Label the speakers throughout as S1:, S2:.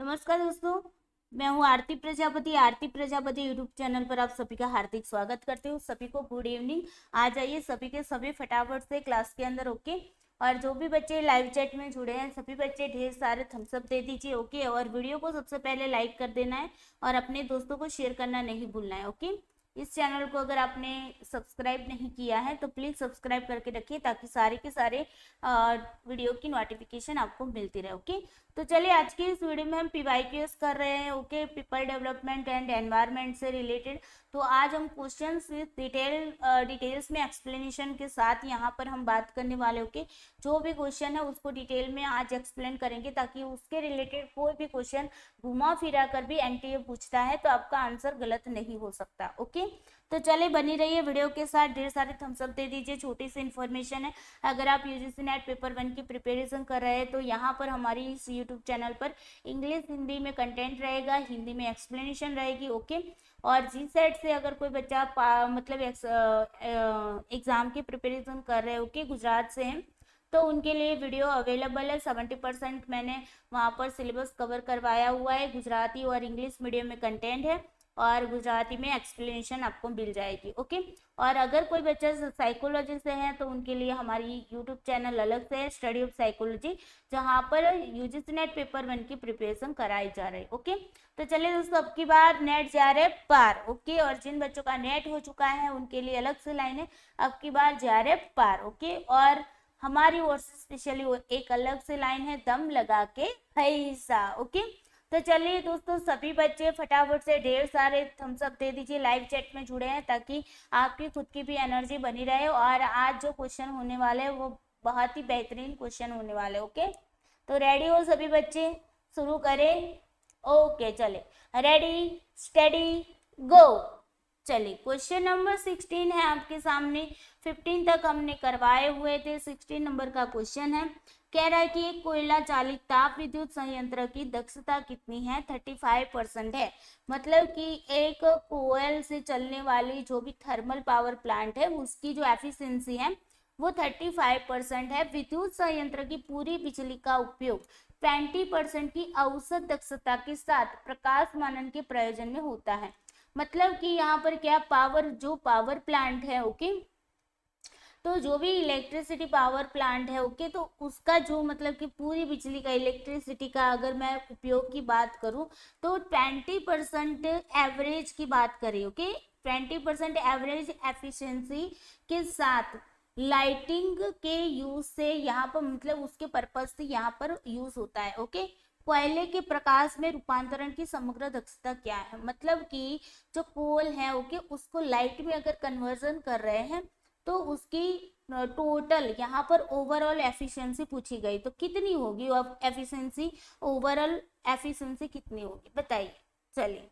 S1: नमस्कार दोस्तों, मैं हूँ आरती प्रजापति यूट्यूब चैनल पर आप सभी का हार्दिक स्वागत करती हूँ। सभी को गुड इवनिंग। आ जाइए सभी के सभी फटाफट से क्लास के अंदर। ओके। और जो भी बच्चे लाइव चैट में जुड़े हैं सभी बच्चे ढेर सारे थम्स अप दे दीजिए। ओके। और वीडियो को सबसे पहले लाइक कर देना है और अपने दोस्तों को शेयर करना नहीं भूलना है। ओके। इस चैनल को अगर आपने सब्सक्राइब नहीं किया है तो प्लीज़ सब्सक्राइब करके रखिए ताकि सारे के सारे वीडियो की नोटिफिकेशन आपको मिलती रहे। ओके। तो चलिए आज की इस वीडियो में हम पीवाईक्यूएस कर रहे हैं। Okay. People development and environment से रिलेटेड। तो आज हम क्वेश्चंस विद डिटेल्स में एक्सप्लेनेशन के साथ यहाँ पर हम बात करने वाले। ओके। जो भी क्वेश्चन है उसको डिटेल में आज एक्सप्लेन करेंगे ताकि उसके रिलेटेड कोई भी क्वेश्चन घुमा फिरा कर भी एनटीए पूछता है तो आपका आंसर गलत नहीं हो सकता। ओके। तो चले बनी रहिए वीडियो के साथ। ढेर सारे थम्स अप दे दीजिए। छोटी सी इन्फॉर्मेशन है, अगर आप यूजीसी नेट पेपर 1 की प्रिपरेशन कर रहे हैं तो यहाँ पर हमारी इस यूट्यूब चैनल पर इंग्लिश हिंदी में कंटेंट रहेगा, हिंदी में एक्सप्लेनेशन रहेगी। ओके। और जी सेट से अगर कोई बच्चा मतलब एग्जाम की प्रिपरेशन कर रहे हो, ओके, गुजरात से हैं तो उनके लिए वीडियो अवेलेबल है। 70% मैंने वहाँ पर सिलेबस कवर करवाया हुआ है। गुजराती और इंग्लिश मीडियम में कंटेंट है और गुजराती में एक्सप्लेनेशन आपको मिल जाएगी। ओके। और अगर कोई बच्चा साइकोलॉजी से है तो उनके लिए हमारी यूट्यूब चैनल अलग से है, स्टडी ऑफ साइकोलॉजी, जहाँ पर यूजीसी नेट पेपर 1 की प्रिपरेशन कराई जा रही है। ओके। तो चलिए दोस्तों, अब की बार नेट जा रहे पार। ओके। और जिन बच्चों का नेट हो चुका है उनके लिए अलग से लाइन है, अब की बार जा रहे पार। ओके। और हमारी ओर से स्पेशली एक अलग से लाइन है, दम लगा के हैसा। ओके। तो चलिए दोस्तों, सभी बच्चे फटाफट से ढेर सारे थम्स अप दे दीजिए लाइव चैट में जुड़े हैं ताकि आपकी खुद की भी एनर्जी बनी रहे। और आज जो क्वेश्चन होने वाले हैं वो बहुत ही बेहतरीन क्वेश्चन होने वाले। ओके। तो रेडी हो सभी बच्चे, शुरू करें। ओके चले, रेडी स्टडी गो। चलिए क्वेश्चन नंबर 16 है आपके सामने। 15 तक हमने करवाए हुए थे। 16 नंबर का क्वेश्चन है। कह रहा है कि एक कोयला चालित ताप विद्युत संयंत्र की दक्षता कितनी है? 35% है। मतलब कि एक कोयल से चलने वाली जो भी थर्मल पावर प्लांट है उसकी जो एफिशिएंसी है वो 35% है। विद्युत संयंत्र की पूरी बिजली का उपयोग 20% की औसत दक्षता के साथ प्रकाश मानन के प्रयोजन में होता है। मतलब कि यहाँ पर क्या जो पावर प्लांट है, ओके, तो जो भी इलेक्ट्रिसिटी पावर प्लांट है, ओके, तो उसका जो मतलब कि पूरी बिजली का इलेक्ट्रिसिटी का अगर मैं उपयोग की बात करूं तो 20% एवरेज की बात करें। ओके। 20% एवरेज एफिशिएंसी के साथ लाइटिंग के यूज से यहाँ पर मतलब उसके पर्पज से यहाँ पर यूज होता है। ओके। कोयले के प्रकाश में रूपांतरण की समग्र दक्षता क्या है? मतलब कि जो कोल है, ओके, उसको लाइट में अगर कन्वर्जन कर रहे हैं तो उसकी टोटल यहाँ पर ओवरऑल एफिशिएंसी पूछी गई तो कितनी होगी? एफिशिएंसी, ओवरऑल एफिशिएंसी कितनी होगी बताइए। चलिए,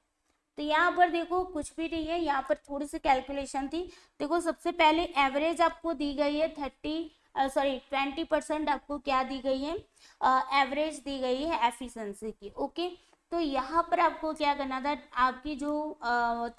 S1: तो यहाँ पर देखो कुछ भी नहीं है, यहाँ पर थोड़ी सी कैलकुलेशन थी। देखो सबसे पहले एवरेज आपको दी गई है 20% आपको क्या दी गई है? एवरेज दी गई है एफिशिएंसी की। ओके। तो यहाँ पर आपको क्या करना था? आपकी जो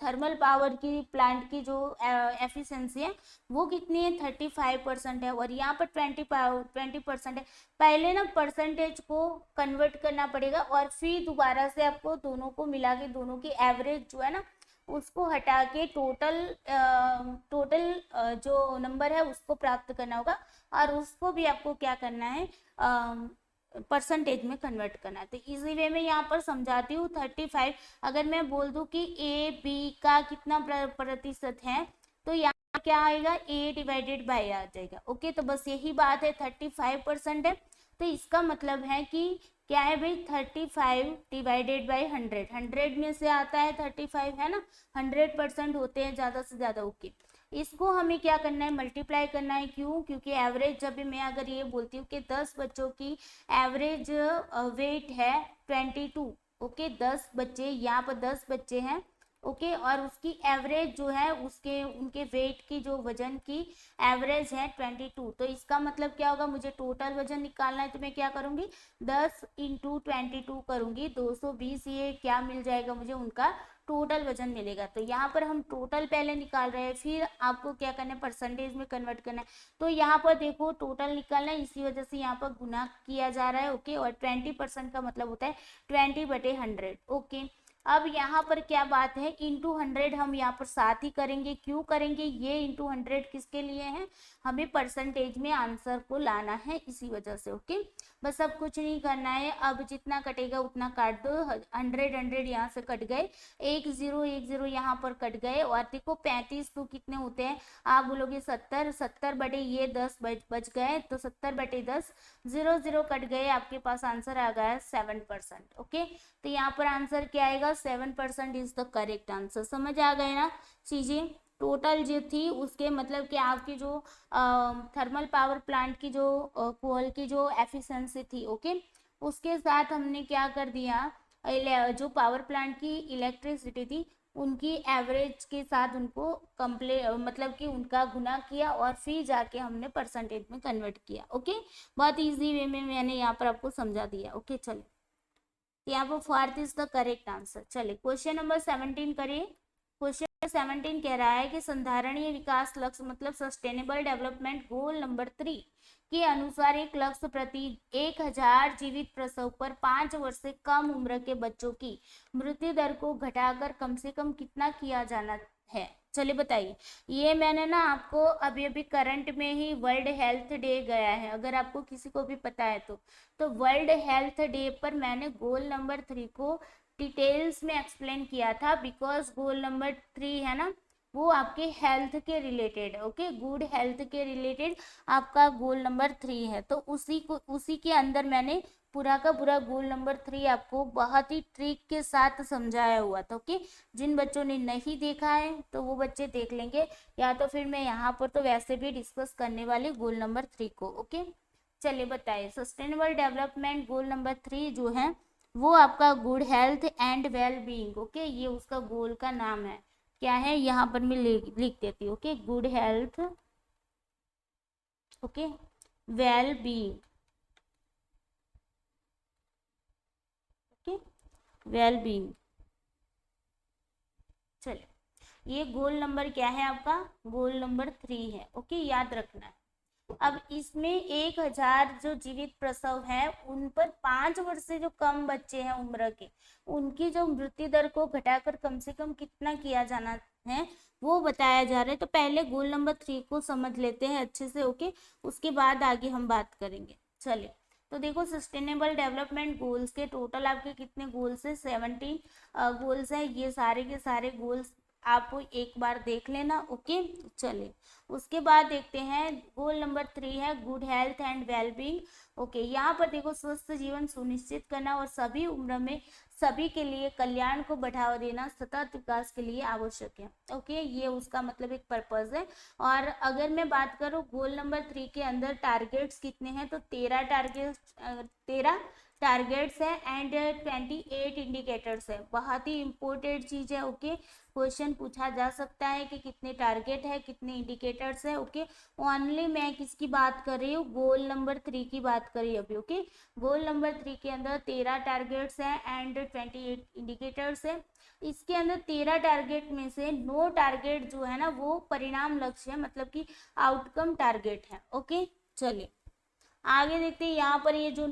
S1: थर्मल पावर की प्लांट की जो एफिशिएंसी है वो कितनी है? 35% है। और यहाँ पर 20% है। पहले ना परसेंटेज को कन्वर्ट करना पड़ेगा और फिर दोबारा से आपको दोनों को मिला के दोनों की एवरेज जो है ना उसको हटा के टोटल जो नंबर है उसको प्राप्त करना होगा और उसको भी आपको क्या करना है? परसेंटेज में कन्वर्ट करना है। तो इसी वे में यहाँ पर समझाती हूँ। 35 अगर मैं बोल दूँ कि ए बी का कितना प्रतिशत है तो यहाँ क्या आएगा? ए डिवाइडेड बाय आ जाएगा। ओके। तो बस यही बात है, 35% है तो इसका मतलब है कि क्या है भाई? 35 डिवाइडेड बाई 100, 100 में से आता है 35, है ना? 100% होते हैं ज्यादा से ज्यादा। ओके। इसको हमें क्या करना है? मल्टीप्लाई करना है। क्यों? क्योंकि एवरेज जब भी मैं अगर ये बोलती हूँ कि 10 बच्चों की एवरेज वेट है 22, ओके, 10 बच्चे, यहाँ पर 10 बच्चे हैं ओके, और उसकी एवरेज जो है उसके उनके वेट की जो वजन की एवरेज है 22। तो इसका मतलब क्या होगा, मुझे टोटल वजन निकालना है तो मैं क्या करूंगी, 10 इंटू 22 करूंगी, 220 ये क्या मिल जाएगा मुझे, उनका टोटल वजन मिलेगा। तो यहाँ पर हम टोटल पहले निकाल रहे हैं, फिर आपको क्या करना है, परसेंटेज में कन्वर्ट करना है। तो यहाँ पर देखो टोटल निकालना है, इसी वजह से यहाँ पर गुना किया जा रहा है। ओके, और 20% का मतलब होता है 20/100। ओके, अब यहाँ पर क्या बात है, इंटू 100 हम यहाँ पर साथ ही करेंगे। क्यों करेंगे, ये इंटू 100 किसके लिए है, हमें परसेंटेज में आंसर को लाना है, इसी वजह से। ओके, बस अब कुछ नहीं करना है, अब जितना कटेगा उतना काट दो। 100 यहाँ से कट गए, 1 0 यहाँ पर कट गए, और देखो 35 तो कितने होते हैं, आप बोलोगे 70, 70 बटे ये 10 बच गए, तो 70/10, 0 0 कट गए, आपके पास आंसर आ गया 7%। ओके, तो यहाँ पर आंसर क्या आएगा, 7% इज द करेक्ट आंसर। समझ आ गए ना चीजें। टोटल जो थी उसके मतलब कि आपकी जो थर्मल पावर प्लांट की जो कोल की जो एफिशिएंसी थी, ओके, उसके साथ हमने क्या कर दिया, जो पावर प्लांट की इलेक्ट्रिसिटी थी उनकी एवरेज के साथ उनको मतलब कि उनका गुना किया, और फिर जाके हमने परसेंटेज में कन्वर्ट किया। ओके, बहुत इजी वे में मैंने यहाँ पर आपको समझा दिया। ओके, चलिए, यहाँ पर fourth is the correct answer. चलिए क्वेश्चन नंबर 17 करिए। क्वेश्चन 17 कह रहा है कि संधारणीय विकास लक्ष्य मतलब सस्टेनेबल डेवलपमेंट गोल नंबर 3 के अनुसार एक लक्ष्य प्रति 1000 जीवित प्रसव पर 5 वर्ष से कम उम्र के बच्चों की मृत्यु दर को घटाकर कम से कम कितना किया जाना है। चलिए बताइए, ये मैंने ना आपको अभी अभी करंट में ही वर्ल्ड हेल्थ डे गया है, अगर आपको किसी को भी पता है तो वर्ल्ड हेल्थ डे पर मैंने गोल नंबर 3 को डिटेल्स में एक्सप्लेन किया था, बिकॉज गोल नंबर 3 है ना, वो आपके हेल्थ के रिलेटेड है। ओके, गुड हेल्थ के रिलेटेड आपका गोल नंबर 3 है, तो उसी के अंदर मैंने पूरा का पूरा गोल नंबर 3 आपको बहुत ही ट्रिक के साथ समझाया हुआ था। ओके, जिन बच्चों ने नहीं देखा है तो वो बच्चे देख लेंगे, या तो फिर मैं यहाँ पर तो वैसे भी डिस्कस करने वाली गोल नंबर 3 को। ओके, चलिए बताइए, सस्टेनेबल डेवलपमेंट गोल नंबर 3 जो है वो आपका good health and well being. Okay, ये उसका गोल का नाम है, क्या है, यहाँ पर मैं लिख देती हूँ। Okay, good health, okay, well being, okay, well being. चलिए, ये गोल नंबर क्या है आपका, गोल नंबर 3 है। ओके, याद रखना है। अब इसमें 1000 जो जीवित प्रसव है उन पर 5 वर्ष से जो कम बच्चे हैं उम्र के, उनकी जो मृत्यु दर को घटाकर कम से कम कितना किया जाना है वो बताया जा रहा है। तो पहले गोल नंबर 3 को समझ लेते हैं अच्छे से। ओके, उसके बाद आगे हम बात करेंगे। चलिए, तो देखो सस्टेनेबल डेवलपमेंट गोल्स के टोटल आपके कितने गोल्स है, 17 गोल्स है। ये सारे के सारे गोल्स आपको एक बार देख लेना। ओके, चलिए उसके बाद देखते हैं गोल नंबर 3 है good health and wellbeing. Okay, यहाँ पर देखो स्वस्थ जीवन सुनिश्चित करना और सभी उम्र में सभी के लिए कल्याण को बढ़ावा देना सतत विकास के लिए आवश्यक है। ओके, ये उसका मतलब एक पर्पज है। और अगर मैं बात करूँ गोल नंबर 3 के अंदर टारगेट्स कितने हैं, तो 13 टारगेट्स है एंड 28 इंडिकेटर्स है। बहुत ही इंपॉर्टेंट चीज है। ओके, क्वेश्चन पूछा जा सकता है कि कितने टारगेट है, कितने इंडिकेटर्स है। ओके, ओनली मैं किसकी बात कर रही हूँ, गोल नंबर 3 की बात करी अभी। ओके, गोल नंबर 3 के अंदर 13 टारगेट्स है एंड 28 इंडिकेटर्स है। इसके अंदर 13 टारगेट में से 9 टारगेट जो है ना वो परिणाम लक्ष्य है, मतलब कि आउटकम टारगेट है। ओके, चलिए आगे देखते हैं। यहाँ पर ये जो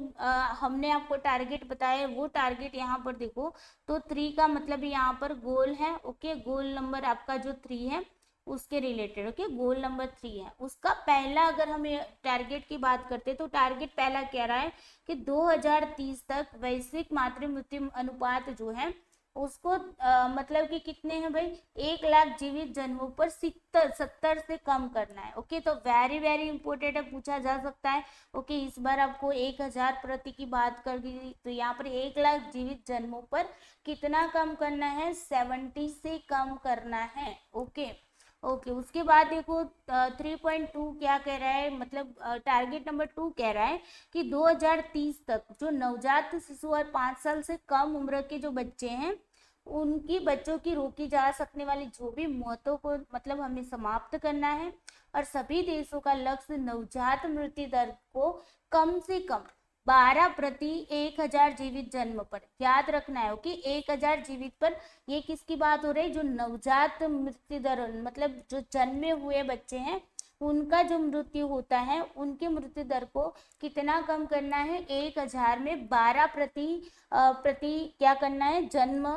S1: हमने आपको टारगेट बताया वो टारगेट यहाँ पर देखो, तो 3 का मतलब यहाँ पर गोल है। ओके, गोल नंबर आपका जो 3 है उसके रिलेटेड। ओके, गोल नंबर 3 है उसका पहला, अगर हम टारगेट की बात करते हैं तो टारगेट पहला कह रहा है कि 2030 तक वैश्विक मातृ मृत्यु अनुपात जो है उसको मतलब कि कितने हैं भाई, 1 लाख जीवित जन्मों पर 70 से कम करना है। ओके, तो वेरी वेरी इंपॉर्टेंट है, पूछा जा सकता है। ओके, इस बार आपको 1000 प्रति की बात कर दी, तो यहाँ पर 1 लाख जीवित जन्मों पर कितना कम करना है, 70 से कम करना है। ओके, ओके, उसके बाद देखो 3.2 क्या कह रहा है, मतलब टारगेट नंबर 2 कह रहा है कि 2030 तक जो नवजात शिशु और 5 साल से कम उम्र के जो बच्चे हैं उनकी बच्चों की रोकी जा सकने वाली जो भी मौतों को मतलब हमें समाप्त करना है। और सभी देशों का लक्ष्य नवजात मृत्यु दर को कम से कम 12 प्रति 1000 जीवित जन्म पर, याद रखना है कि 1000 जीवित पर। ये किसकी बात हो रही है? जो नवजात मृत्यु दर मतलब जो जन्मे हुए बच्चे हैं उनका जो मृत्यु होता है उनकी मृत्यु दर को कितना कम करना है? 1000 में 12 प्रति क्या करना है? जन्म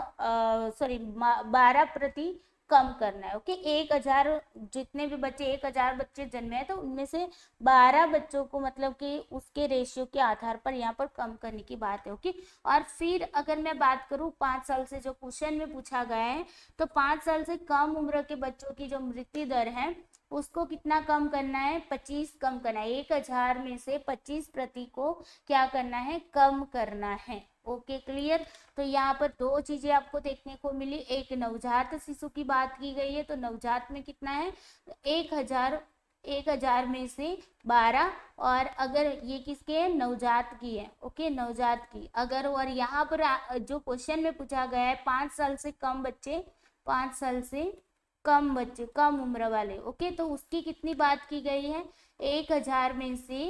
S1: 12 प्रति कम करना है। ओके, 1000 जितने भी बच्चे 1000 बच्चे जन्मे हैं तो उनमें से 12 बच्चों को मतलब कि उसके रेशियो के आधार पर यहाँ पर कम करने की बात है। ओके, और फिर अगर मैं बात करूँ 5 साल से, जो क्वेश्चन में पूछा गया है, तो 5 साल से कम उम्र के बच्चों की जो मृत्यु दर है उसको कितना कम करना है? 25 कम करना है। 1000 में से 25 प्रति को क्या करना है? कम करना है। Okay, clear. तो यहाँ पर दो चीजें आपको देखने को मिली, एक नवजात शिशु की बात की गई है, तो नवजात में कितना है? 1000 में से 12, और अगर ये किसके है? नवजात की है। ओके, नवजात की अगर, और यहाँ पर जो क्वेश्चन में पूछा गया है 5 साल से कम बच्चे, 5 साल से कम बच्चे, कम उम्र वाले। ओके, तो उसकी कितनी बात की गई है? 1000 में से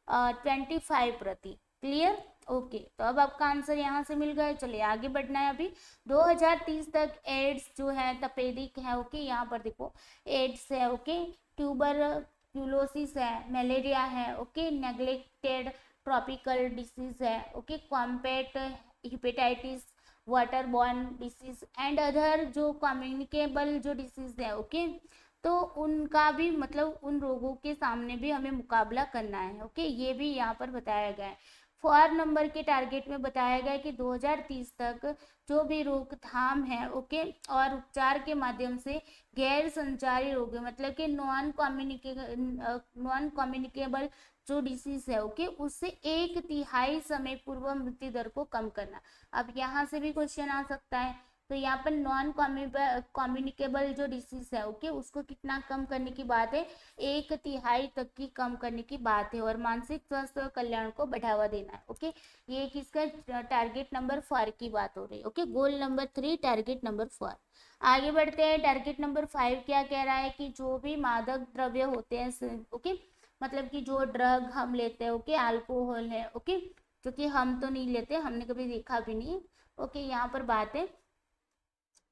S1: 25 प्रति। क्लियर। ओके, तो अब आपका आंसर यहाँ से मिल गया। चलिए आगे बढ़ना है। अभी 2030 तक एड्स जो है तपेदिक है। ओके, यहाँ पर देखो एड्स है। ओके, ट्यूबरक्यूलोसिस है, मलेरिया है। ओके, नेग्लेक्टेड ट्रॉपिकल डिसीज है। Okay, compact hepatitis, water borne disease and other जो कम्युनिकेबल जो डिसीज है। ओके, तो उनका भी मतलब उन रोगों के सामने भी हमें मुकाबला करना है। ओके, ये भी यहाँ पर बताया गया है। 4 नंबर के टारगेट में बताया गया है कि 2030 तक जो भी रोकथाम है, ओके, और उपचार के माध्यम से गैर संचारी रोग मतलब कि नॉन कम्युनिकेबल जो डिसीज है, ओके, उससे 1/3 समय पूर्व मृत्यु दर को कम करना। अब यहाँ से भी क्वेश्चन आ सकता है, तो यहाँ पर नॉन कम्युनिकेबल जो डिसीज है, ओके, उसको कितना कम करने की बात है? 1/3 तक की कम करने की बात है, और मानसिक स्वास्थ्य और कल्याण को बढ़ावा देना है। ओके, ये किसका? टारगेट नंबर 4 की बात हो रही है। Okay, goal number 3, target number 4। आगे बढ़ते हैं। टारगेट नंबर 5 क्या कह रहा है? कि जो भी मादक द्रव्य होते हैं, ओके, मतलब कि जो ड्रग हम लेते हैं, ओके, अल्कोहल है, ओके, जो कि हम तो नहीं लेते, हमने कभी देखा भी नहीं। ओके, यहाँ पर बात है,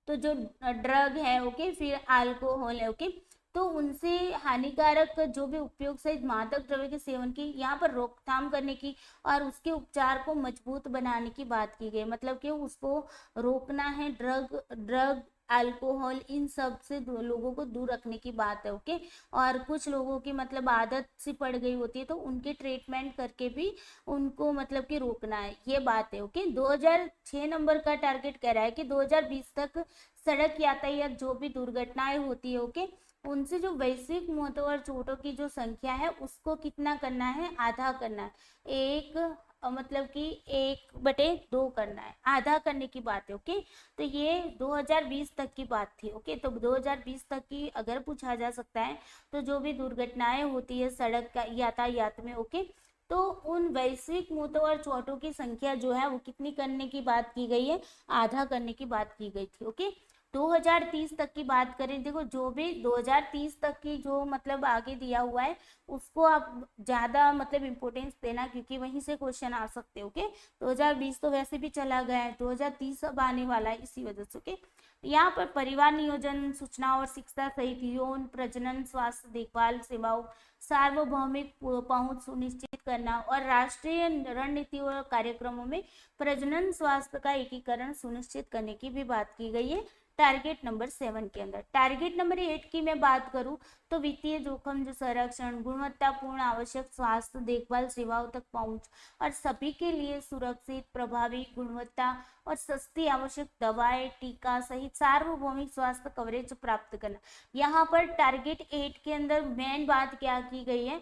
S1: तो जो ड्रग है, ओके, फिर अल्कोहल है, ओके, तो उनसे हानिकारक जो भी उपयोग सहित मादक द्रव्य के सेवन की यहाँ पर रोकथाम करने की और उसके उपचार को मजबूत बनाने की बात की गई। मतलब कि उसको रोकना है, ड्रग अल्कोहल इन सब से लोगों को दूर रखने की बात है। ओके, और कुछ लोगों की मतलब आदत सी पड़ गई होती है, तो उनके ट्रीटमेंट करके भी उनको मतलब कि रोकना है, ये बात है। ओके, 2006 नंबर का टारगेट कह रहा है कि 2020 तक सड़क यातायात जो भी दुर्घटनाएं होती है, ओके, उनसे जो वैश्विक मौतों और चोटों की जो संख्या है उसको कितना करना है? आधा करना है। मतलब कि 1/2 करना है, आधा करने की बात है। ओके, तो ये 2020 तक की बात थी। ओके, तो 2020 तक की अगर पूछा जा सकता है तो जो भी दुर्घटनाएं होती है सड़क का यातायात में, ओके, तो उन वैश्विक मौतों और चोटों की संख्या जो है वो कितनी करने की बात की गई है? आधा करने की बात की गई थी। ओके, 2030 तक की बात करें, देखो जो भी 2030 तक की जो मतलब आगे दिया हुआ है उसको आप ज्यादा मतलब इम्पोर्टेंस देना, क्योंकि वहीं से क्वेश्चन आ सकते हो। ओके, 2020 तो वैसे भी चला गया है, 2030 अब आने वाला है, इसी वजह से। ओके, यहाँ पर परिवार नियोजन, सूचना और शिक्षा सहित यौन प्रजनन, स्वास्थ्य देखभाल सेवाओं, सार्वभौमिक पहुंच सुनिश्चित करना और राष्ट्रीय रणनीति और कार्यक्रमों में प्रजनन स्वास्थ्य का एकीकरण सुनिश्चित करने की भी बात की गई है टारगेट नंबर 7 के अंदर। टारगेट नंबर 8 की मैं बात करूं तो वित्तीय जोखिम जो संरक्षण, गुणवत्तापूर्ण आवश्यक स्वास्थ्य देखभाल सेवाओं तक पहुंच और सभी के लिए सुरक्षित, प्रभावी, गुणवत्ता और सस्ती आवश्यक दवाएं, टीका सहित सार्वभौमिक स्वास्थ्य कवरेज प्राप्त करना। यहाँ पर टारगेट 8 के अंदर मेन बात क्या की गई है?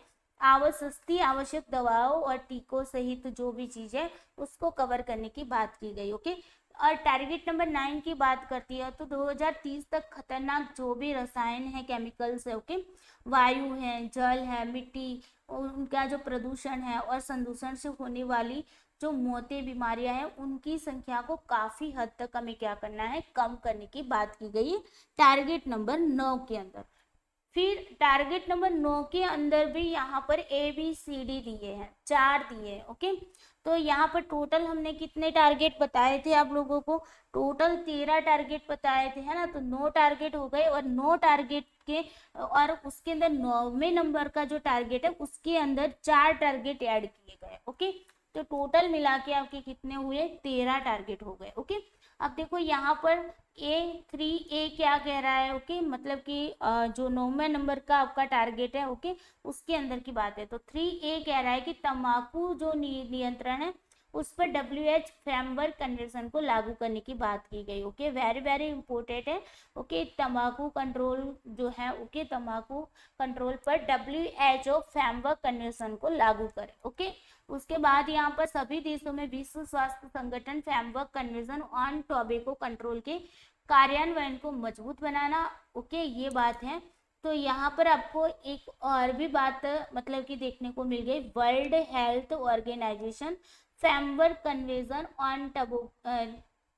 S1: सस्ती आवश्यक दवाओं और टीकों सहित जो भी चीज है उसको कवर करने की बात की गई। ओके, और टारगेट नंबर 9 की बात करती है तो 2030 तक खतरनाक जो भी रसायन है, केमिकल्स है, ओके, वायु है, जल है, मिट्टी, उनका जो प्रदूषण है और संदूषण से होने वाली जो मौतें बीमारियां हैं उनकी संख्या को काफी हद तक हमें क्या करना है, कम करने की बात की गई है टारगेट नंबर 9 के अंदर। फिर टारगेट नंबर 9 के अंदर भी यहाँ पर ABCD दिए हैं, 4 दिए हैं। ओके, तो यहाँ पर टोटल हमने कितने टारगेट बताए थे आप लोगों को, टोटल 13 टारगेट बताए थे, है ना। तो 9 टारगेट हो गए और 9 टारगेट के और उसके अंदर 9वें नंबर का जो टारगेट है उसके अंदर 4 टारगेट ऐड किए गए। ओके, तो टोटल मिला के आपके कितने हुए, 13 टारगेट हो गए। ओके, अब देखो यहाँ पर A3A क्या कह रहा है। ओके, मतलब कि जो 9वें नंबर का आपका टारगेट है, ओके, उसके अंदर की बात है। तो 3A कह रहा है कि तंबाकू जो नियंत्रण है उस पर WHO फ्रेमवर्क कन्वेंशन को लागू करने की बात की गई। ओके, वेरी वेरी इंपॉर्टेंट है। ओके, तंबाकू कंट्रोल जो है, ओके, तंबाकू कंट्रोल पर WHO फ्रेमवर्क कन्वेंशन को लागू करे। ओके, उसके बाद यहाँ पर सभी देशों में विश्व स्वास्थ्य संगठन framework Convention on Tobacco control के कार्यान्वयन को मजबूत बनाना। ओके, ये बात है। तो यहाँ पर आपको एक और भी बात मतलब कि देखने को मिल गई, World Health Organization Framework Convention on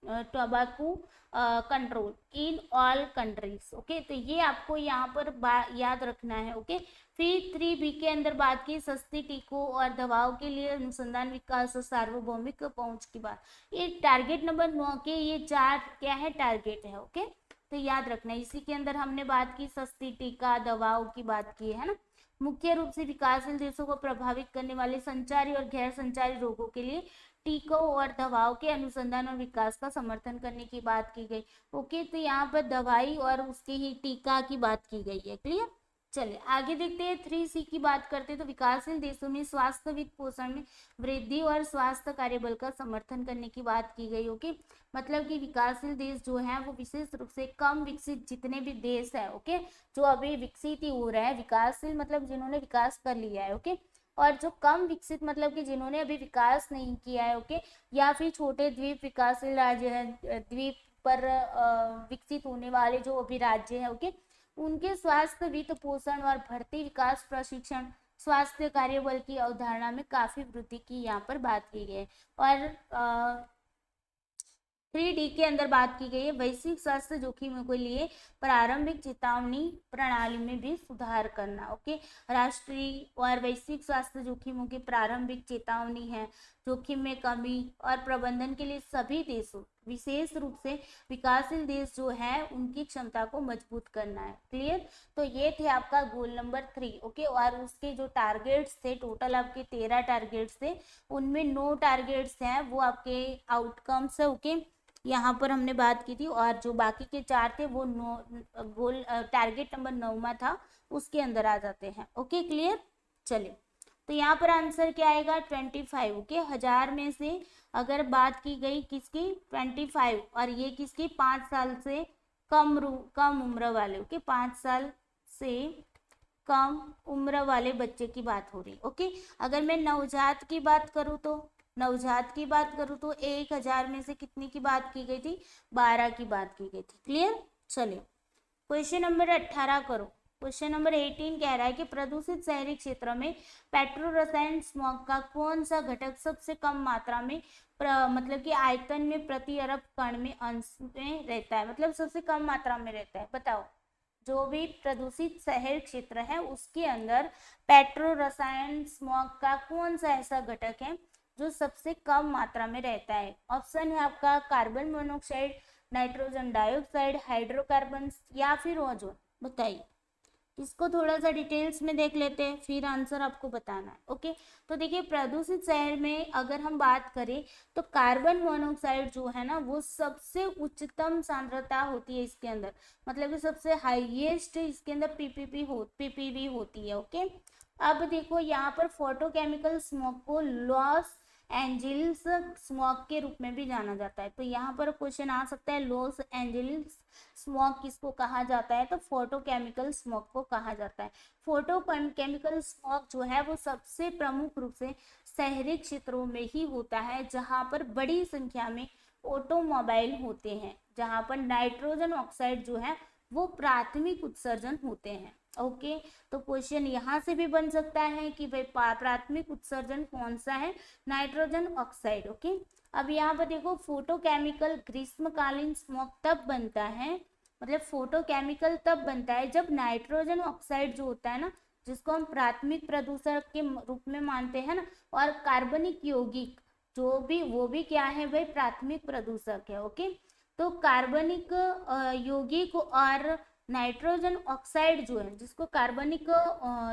S1: Tobacco Control in all countries. Okay, तो ये आपको यहाँ पर याद रखना है। ओके, फिर 3B के अंदर बात की सस्ती टीकों और दवाओं के लिए अनुसंधान विकास और सार्वभौमिक पहुंच की बात। ये टारगेट नंबर 9 के ये 4 क्या है, टारगेट है। ओके, तो याद रखना, इसी के अंदर हमने बात की सस्ती टीका दवाओं की बात की है ना। मुख्य रूप से विकासशील देशों को प्रभावित करने वाले संचारी और गैर संचारी रोगों के लिए टीकों और दवाओं के अनुसंधान और विकास का समर्थन करने की बात की गई। ओके, तो यहाँ पर दवाई और उसके ही टीका की बात की गई है। क्लियर, चलिए आगे देखते हैं। 3C की बात करते हैं तो विकासशील देशों में स्वास्थ्य वित्त पोषण में वृद्धि और स्वास्थ्य कार्यबल का समर्थन करने की बात की गई। ओके, मतलब कि विकासशील देश जो है वो विशेष रूप से कम विकसित जितने भी देश है, ओके, जो अभी विकसित ही हो रहा है, विकासशील मतलब जिन्होंने विकास कर लिया है। ओके, और जो कम विकसित मतलब कि जिन्होंने अभी विकास नहीं किया है। ओके, या फिर छोटे द्वीप विकासशील राज्य है, द्वीप पर विकसित होने वाले जो अभी राज्य है, ओके, उनके स्वास्थ्य वित्त पोषण और भर्ती विकास प्रशिक्षण स्वास्थ्य कार्यबल की अवधारणा में काफी वृद्धि की यहाँ पर बात की गई है। और 3D के अंदर बात की गई है वैश्विक स्वास्थ्य जोखिमों के लिए प्रारंभिक चेतावनी प्रणाली में भी सुधार करना। ओके, राष्ट्रीय और वैश्विक स्वास्थ्य जोखिमों की प्रारंभिक चेतावनी है, जोखिम में कमी और प्रबंधन के लिए सभी देशों विशेष रूप से विकासशील देश जो है उनकी क्षमता को मजबूत करना है। क्लियर, तो ये थे आपका गोल नंबर 3। ओके, और उसके जो टारगेट्स थे टोटल आपके 13 टारगेट्स थे, उनमें 9 टारगेट्स हैं वो आपके आउटकम्स है। ओके, यहाँ पर हमने बात की थी, और जो बाकी के 4 थे वो गोल टारगेट नंबर 9वां था उसके अंदर आ जाते हैं। ओके, क्लियर, चलिए तो यहाँ पर आंसर क्या आएगा, 25। ओके, 1000 में से अगर बात की गई किसकी, 25, और ये किसकी, 5 साल से कम उम्र वाले। ओके, 5 साल से कम उम्र वाले बच्चे की बात हो रही। ओके, अगर मैं नवजात की बात करूँ तो 1000 में से कितनी की बात की गई थी, 12 की बात की गई थी। क्लियर, चलिए क्वेश्चन नंबर 18 करो। क्वेश्चन नंबर 18 कह रहा है कि प्रदूषित शहरी क्षेत्र में पेट्रो रसायन स्मॉग का कौन सा घटक सबसे कम मात्रा में मतलब कि आयतन में प्रति अरब कण में अंश में रहता है, मतलब सबसे कम मात्रा में रहता है। बताओ, जो भी प्रदूषित शहर क्षेत्र है उसके अंदर पेट्रो रसायन स्मॉग का कौन सा ऐसा घटक है जो सबसे कम मात्रा में रहता है। ऑप्शन है आपका carbon monoxide, nitrogen dioxide, hydrocarbon या फिर ओजोन। बताइए, इसको थोड़ा सा डिटेल्स में देख लेते हैं, फिर आंसर आपको बताना है। ओके, तो देखिए प्रदूषित शहर में अगर हम बात करें तो कार्बन मोनोऑक्साइड जो है ना वो सबसे उच्चतम सांद्रता होती है इसके अंदर, मतलब कि सबसे हाईएस्ट इसके अंदर पीपीवी होती है। ओके, अब देखो यहाँ पर फोटोकेमिकल स्मोक को लॉस एंजलिस स्मॉग के रूप में भी जाना जाता है। तो यहाँ पर क्वेश्चन आ सकता है लॉस एंजलिस स्मॉग किसको कहा जाता है, तो फोटोकेमिकल स्मॉग को कहा जाता है। फोटोकेमिकल स्मॉग जो है वो सबसे प्रमुख रूप से शहरी क्षेत्रों में ही होता है जहाँ पर बड़ी संख्या में ऑटोमोबाइल होते हैं, जहाँ पर नाइट्रोजन ऑक्साइड जो है वो प्राथमिक उत्सर्जन होते हैं। ओके, तो क्वेश्चन यहाँ से भी बन सकता है कि भाई प्राथमिक उत्सर्जन कौन सा है, नाइट्रोजन ऑक्साइड। ओके, अब यहाँ पर देखो फोटोकेमिकल ग्रीष्मकालीन स्मोक तब बनता है, मतलब फोटोकेमिकल तब बनता है जब नाइट्रोजन ऑक्साइड जो होता है ना, जिसको हम प्राथमिक प्रदूषक के रूप में मानते हैं ना, और कार्बनिक यौगिक जो भी, वो भी क्या है भाई, प्राथमिक प्रदूषक है। ओके, तो कार्बनिक यौगिक और नाइट्रोजन ऑक्साइड जो है, जिसको कार्बनिक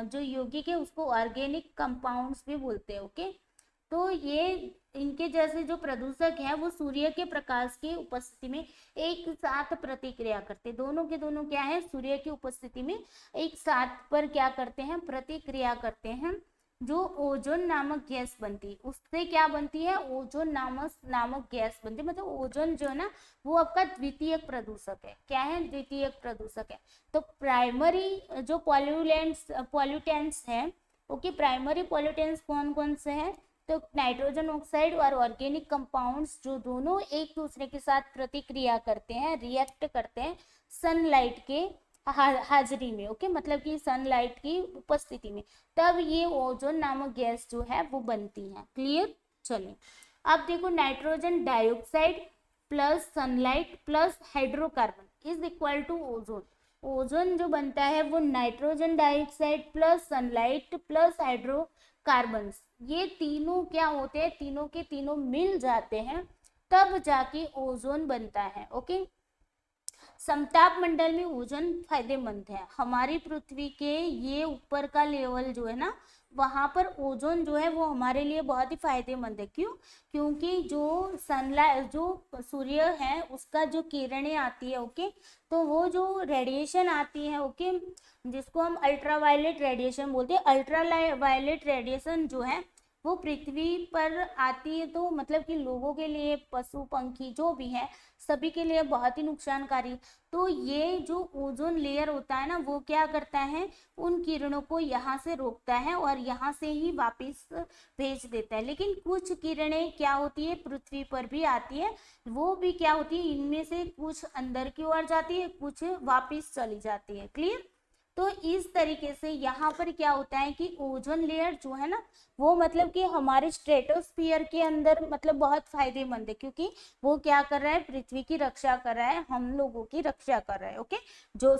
S1: जो यौगिक है उसको ऑर्गेनिक कंपाउंड्स भी बोलते हैं। ओके, तो ये इनके जैसे जो प्रदूषक है वो सूर्य के प्रकाश की उपस्थिति में एक साथ प्रतिक्रिया करते हैं। दोनों के दोनों क्या है, सूर्य की उपस्थिति में एक साथ पर क्या करते हैं, प्रतिक्रिया करते हैं। जो ओजोन नामक गैस बनती है, उससे क्या बनती है, ओजोन नामक गैस बनती है। मतलब ओजोन जो है ना, वो आपका द्वितीयक प्रदूषक है। क्या है, द्वितीयक प्रदूषक है। तो प्राइमरी जो पॉल्यूटेंट्स है, ओके, प्राइमरी पॉल्यूटेंट्स कौन कौन से हैं, तो नाइट्रोजन ऑक्साइड और ऑर्गेनिक कंपाउंड्स जो दोनों एक दूसरे के साथ प्रतिक्रिया करते हैं, रिएक्ट करते हैं सनलाइट के हाजिरी में। ओके, मतलब कि सनलाइट की उपस्थिति में, तब ये ओजोन नामक गैस जो है वो बनती है। क्लियर, चलिए अब देखो, nitrogen dioxide plus sunlight plus hydrocarbon is equal to ozone. Ozone जो बनता है वो nitrogen dioxide plus sunlight plus hydrocarbon, ये तीनों क्या होते हैं, तीनों के तीनों मिल जाते हैं, तब जाके ओजोन बनता है। ओके, समताप मंडल में ओजोन फायदेमंद है। हमारी पृथ्वी के ये ऊपर का लेवल जो है ना, वहां पर ओजोन जो है वो हमारे लिए बहुत ही फायदेमंद है। क्यों, क्योंकि जो सनलाइट, जो सूर्य है उसका जो किरणें आती है, ओके, तो वो जो रेडिएशन आती है, ओके, जिसको हम अल्ट्रावायलेट रेडिएशन बोलते हैं, अल्ट्रावायलेट रेडिएशन जो है वो पृथ्वी पर आती है, तो मतलब कि लोगों के लिए, पशु पंखी जो भी है, सभी के लिए बहुत ही नुकसानकारी। तो ये जो ओजोन लेयर होता है ना, वो क्या करता है, उन किरणों को यहाँ से रोकता है और यहाँ से ही वापस भेज देता है। लेकिन कुछ किरणें क्या होती है, पृथ्वी पर भी आती है, वो भी क्या होती है, इनमें से कुछ अंदर की ओर जाती है, कुछ वापस चली जाती है। क्लियर, तो इस तरीके से यहाँ पर क्या होता है कि ओजोन लेयर जो है ना, वो मतलब कि हमारे स्ट्रेटोस्फियर के अंदर मतलब बहुत फायदेमंद है, क्योंकि वो क्या कर रहा है, पृथ्वी की रक्षा कर रहा है, हम लोगों की रक्षा कर रहा है। ओके, जो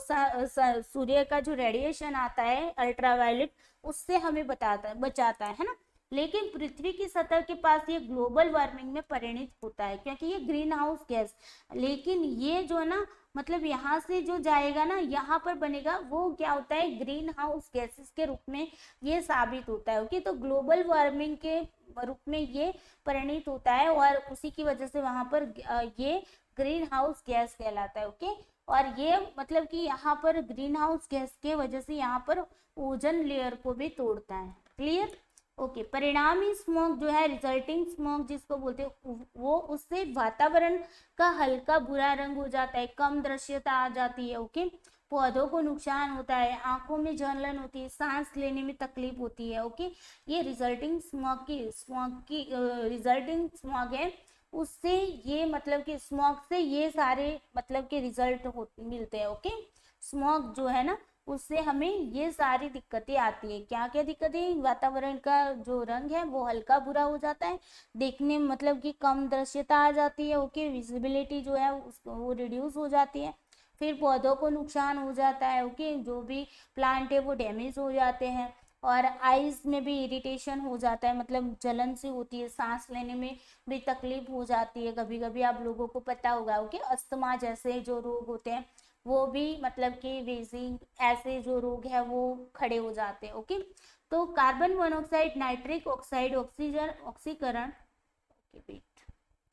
S1: सूर्य का जो रेडिएशन आता है अल्ट्रावायलेट, उससे हमें बचाता है ना। लेकिन पृथ्वी की सतह के पास ये ग्लोबल वार्मिंग में परिणित होता है, क्योंकि ये ग्रीन हाउस गैस, लेकिन ये जो है ना, मतलब यहाँ से जो जाएगा ना, यहाँ पर बनेगा, वो क्या होता है, ग्रीन हाउस गैसेस के रूप में ये साबित होता है। ओके, तो ग्लोबल वार्मिंग के रूप में ये परिणित होता है, और उसी की वजह से वहां पर ये ग्रीन हाउस गैस कहलाता है। ओके, और ये मतलब कि यहाँ पर ग्रीन हाउस गैस के वजह से यहाँ पर ओजोन लेयर को भी तोड़ता है। क्लियर, ओके, परिणामी स्मोक जो है, रिजल्टिंग स्मोक जिसको बोलते हैं, वो उससे वातावरण का हल्का बुरा रंग हो जाता है, कम दृश्यता आ जाती है। ओके, पौधों को नुकसान होता है, आंखों में जलन होती है, सांस लेने में तकलीफ होती है। ओके, ये रिजल्टिंग स्मोक की रिजल्टिंग स्मोक है, उससे ये मतलब कि स्मोक से ये सारे मतलब के रिजल्ट मिलते हैं। ओके, स्मोक जो है ना, उससे हमें ये सारी दिक्कतें आती है। क्या क्या दिक्कतें, वातावरण का जो रंग है वो हल्का बुरा हो जाता है, देखने में मतलब कि कम दृश्यता आ जाती है। ओके, विजिबिलिटी जो है उसको वो रिड्यूस हो जाती है, फिर पौधों को नुकसान हो जाता है। ओके, जो भी प्लांट है वो डैमेज हो जाते हैं, और आईज में भी इरिटेशन हो जाता है, मतलब जलन सी होती है, सांस लेने में भी तकलीफ हो जाती है। कभी कभी आप लोगों को पता होगा, ओके, अस्थमा जैसे जो रोग होते हैं वो भी मतलब कि वेजिंग ऐसे जो रोग है वो खड़े हो जाते हैं। ओके, तो carbon monoxide, nitric oxide, oxygen ऑक्सीकरण,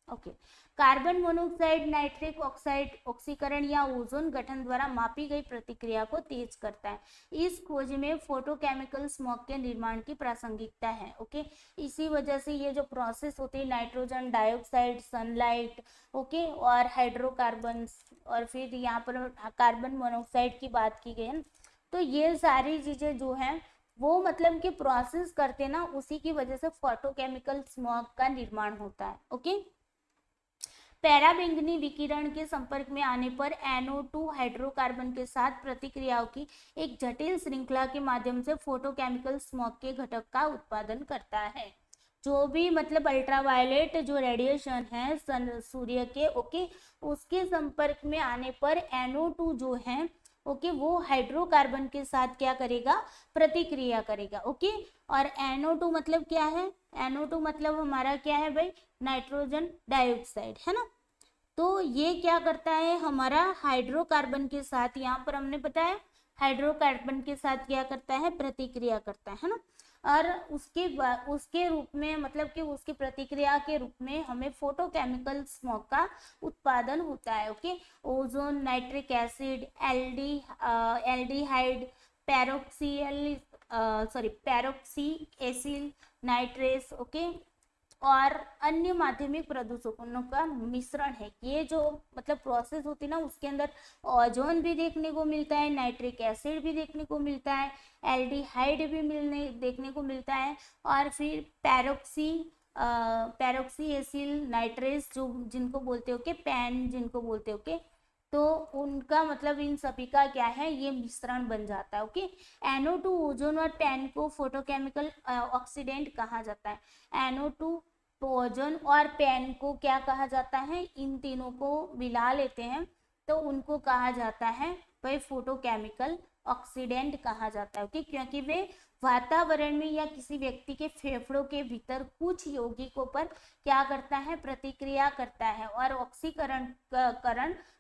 S1: okay, carbon monoxide, nitric oxide ऑक्सीकरण या ओजोन गठन द्वारा मापी गई प्रतिक्रिया को तेज करता है। इस खोज में फोटोकेमिकल स्मोक के निर्माण की प्रासंगिकता है। ओके, इसी वजह से ये जो प्रोसेस होती है, नाइट्रोजन डाइऑक्साइड, सनलाइट, ओके, और हाइड्रोकार्बन, और फिर यहाँ पर कार्बन मोनोऑक्साइड की बात की गई है, तो ये सारी चीजें जो है वो मतलब कि प्रोसेस करते ना, उसी की वजह से फोटोकेमिकल स्मोक का निर्माण होता है। ओके, पैराबैंगनी विकिरण के संपर्क में आने पर NO2 हाइड्रोकार्बन के साथ प्रतिक्रियाओं की एक जटिल श्रृंखला के माध्यम से फोटोकेमिकल स्मॉग के घटक का उत्पादन करता है। जो भी मतलब अल्ट्रावायलेट जो रेडिएशन है सूर्य के, ओके, उसके संपर्क में आने पर NO2 जो है, ओके, वो हाइड्रोकार्बन के साथ क्या करेगा, प्रतिक्रिया करेगा, ओके। और NO2 मतलब क्या है, NO2 मतलब हमारा क्या है भाई, नाइट्रोजन डाइऑक्साइड, है ना। तो ये क्या करता है, हमारा हाइड्रोकार्बन के साथ, यहाँ पर हमने बताया हाइड्रोकार्बन के साथ क्या करता है, प्रतिक्रिया करता है ना। और उसके रूप में मतलब कि उसकी प्रतिक्रिया के रूप में हमें फोटोकेमिकल स्मॉग का उत्पादन होता है, okay. Ozone, nitric acid, aldehyde, peroxy acyl nitrates, okay, और अन्य माध्यमिक प्रदूषकों का मिश्रण है। ये जो मतलब प्रोसेस होती है ना, उसके अंदर ओजोन भी देखने को मिलता है, नाइट्रिक एसिड भी देखने को मिलता है, एल्डिहाइड भी देखने को मिलता है, और फिर पैरोक्सी एसिल नाइट्रेस जो जिनको बोलते हो के पैन जिनको बोलते हो के, तो उनका मतलब इन सभी का क्या है, ये मिश्रण बन जाता है, ओके। NO2 ओजोन और पैन को फोटोकेमिकल ऑक्सीडेंट कहा जाता है। NO2 ओजोन और पैन को क्या कहा जाता है, इन तीनों को मिला लेते हैं तो उनको कहा जाता है भाई फोटोकेमिकल ऑक्सीडेंट कहा जाता है, ओके। क्योंकि वे वातावरण में या किसी व्यक्ति के फेफड़ों के भीतर कुछ यौगिकों पर क्या करता है, प्रतिक्रिया करता है और ऑक्सीकरण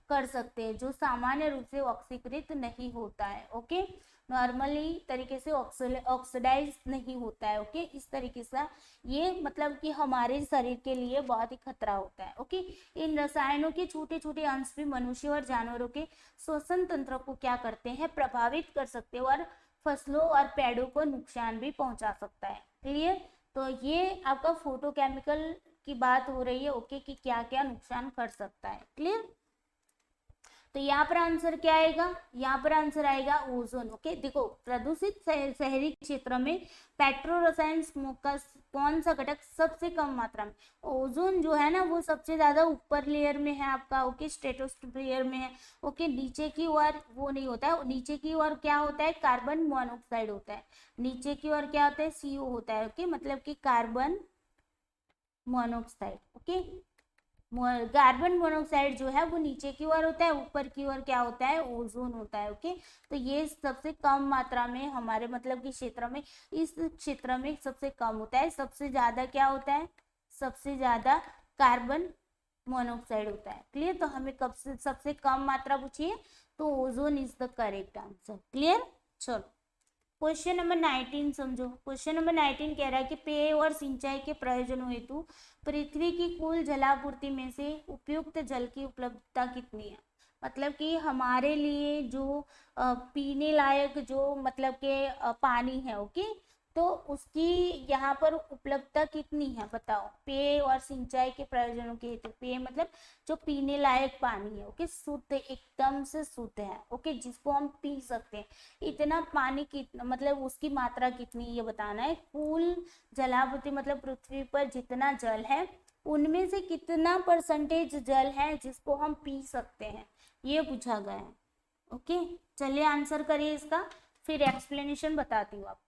S1: कर सकते हैं, जो सामान्य रूप से ऑक्सीकृत नहीं होता है, ओके। नॉर्मली तरीके से ऑक्सीडाइज नहीं होता है, ओके। इस तरीके से ये मतलब कि हमारे शरीर के लिए बहुत ही खतरा होता है, ओके। इन रसायनों के छोटे छोटे अंश भी मनुष्य और जानवरों के श्वसन तंत्र को क्या करते हैं, प्रभावित कर सकते हैं और फसलों और पेड़ों को नुकसान भी पहुंचा सकता है। क्लियर। तो ये आपका फोटोकेमिकल की बात हो रही है, ओके, कि क्या क्या नुकसान कर सकता है। क्लियर। तो यहाँ पर आंसर क्या आएगा, यहाँ पर आंसर आएगा ओजोन, ओके। देखो प्रदूषित शहरी क्षेत्र में पेट्रो रसायन स्मोक का कौन सा घटक सबसे कम मात्रा में, ओजोन जो है ना वो सबसे ज्यादा ऊपर लेयर में है आपका, ओके, स्ट्रेटोस्फीयर में है, ओके। नीचे की ओर वो नहीं होता है, नीचे की ओर क्या होता है, कार्बन मोनोऑक्साइड होता है, नीचे की ओर क्या होता है, CO होता है, ओके, मतलब कि carbon monoxide, okay. Carbon monoxide जो है वो नीचे की ओर होता है, ऊपर की ओर क्या होता है, ओजोन होता है, ओके। तो ये सबसे कम मात्रा में हमारे मतलब कि क्षेत्र में, इस क्षेत्र में सबसे कम होता है। सबसे ज्यादा क्या होता है, सबसे ज्यादा कार्बन मोनोऑक्साइड होता है। क्लियर। तो हमें कब से सबसे कम मात्रा पूछिए तो ozone is the correct answer. Clear. चलो क्वेश्चन नंबर 19 समझो। क्वेश्चन नंबर 19 कह रहा है कि पेय और सिंचाई के प्रयोजनों हेतु पृथ्वी की कुल जलापूर्ति में से उपयुक्त जल की उपलब्धता कितनी है। मतलब कि हमारे लिए जो पीने लायक जो मतलब के पानी है, ओके, तो उसकी यहाँ पर उपलब्धता कितनी है बताओ। पेय और सिंचाई के प्रयोजनों के हेतु, पेय मतलब जो पीने लायक पानी है, ओके, शुद्ध, एकदम से शुद्ध है, ओके, जिसको हम पी सकते हैं, इतना पानी कितना मतलब उसकी मात्रा कितनी ये बताना है। कुल जलापूर्ति मतलब पृथ्वी पर जितना जल है उनमें से कितना परसेंटेज जल है जिसको हम पी सकते हैं, ये पूछा गया है, ओके। चलिए आंसर करिए इसका, फिर एक्सप्लेनेशन बताती हूँ आपको।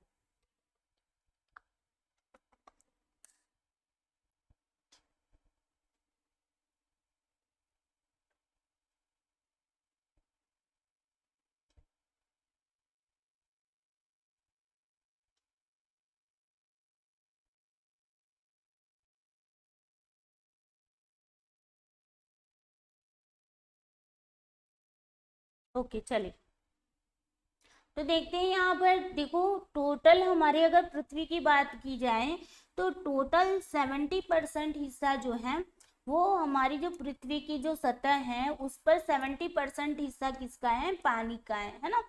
S1: ओके चलिए, तो देखते हैं यहाँ पर देखो, टोटल हमारे अगर पृथ्वी की बात की जाए तो टोटल 70% हिस्सा जो है वो हमारी जो पृथ्वी की जो सतह है उस पर 70% हिस्सा किसका है, पानी का है ना।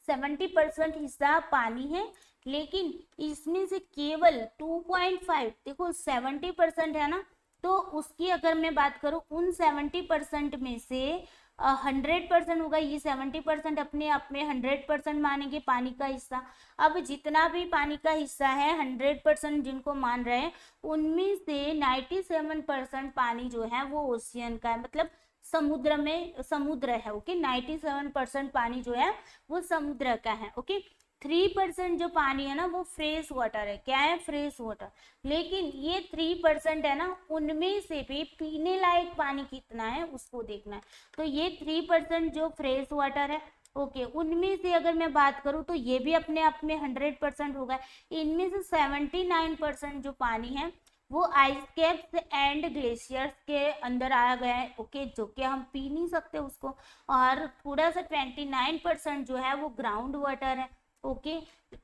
S1: 70% हिस्सा पानी है, लेकिन इसमें से केवल 2.5, देखो 70% है ना, तो उसकी अगर मैं बात करूं उन 70% में से 100% होगा, ये 70% अपने आप में 100% मानेंगे पानी का हिस्सा। अब जितना भी पानी का हिस्सा है 100% जिनको मान रहे हैं, उनमें से 97% पानी जो है वो ओशियन का है, मतलब समुद्र में, समुद्र है। ओके, 97% पानी जो है वो समुद्र का है। ओके, 3% जो पानी है ना वो फ्रेश वाटर है। क्या है? Fresh water. लेकिन ये 3% है ना, उनमें से भी पीने लायक पानी कितना है उसको देखना है। तो ये 3% जो फ्रेश वाटर है, ओके, उनमें से अगर मैं बात करूं तो ये भी अपने आप में 100% होगा। इनमें से 79% जो पानी है वो आइस कैप्स एंड ग्लेशियर्स के अंदर आ गया है। ओके, जो कि हम पी नहीं सकते उसको। और थोड़ा सा 29% जो है वो ग्राउंड वाटर है। ओके,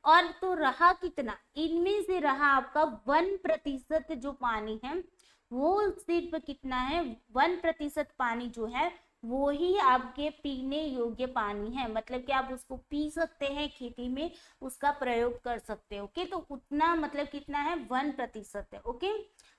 S1: और तो रहा कितना? इनमें से रहा आपका 1% जो पानी है वो सिर्फ कितना है? 1% पानी जो है वो ही आपके पीने योग्य पानी है, मतलब कि आप उसको पी सकते हैं, खेती में उसका प्रयोग कर सकते हैं। ओके, तो उतना मतलब कितना है? 1% है। ओके,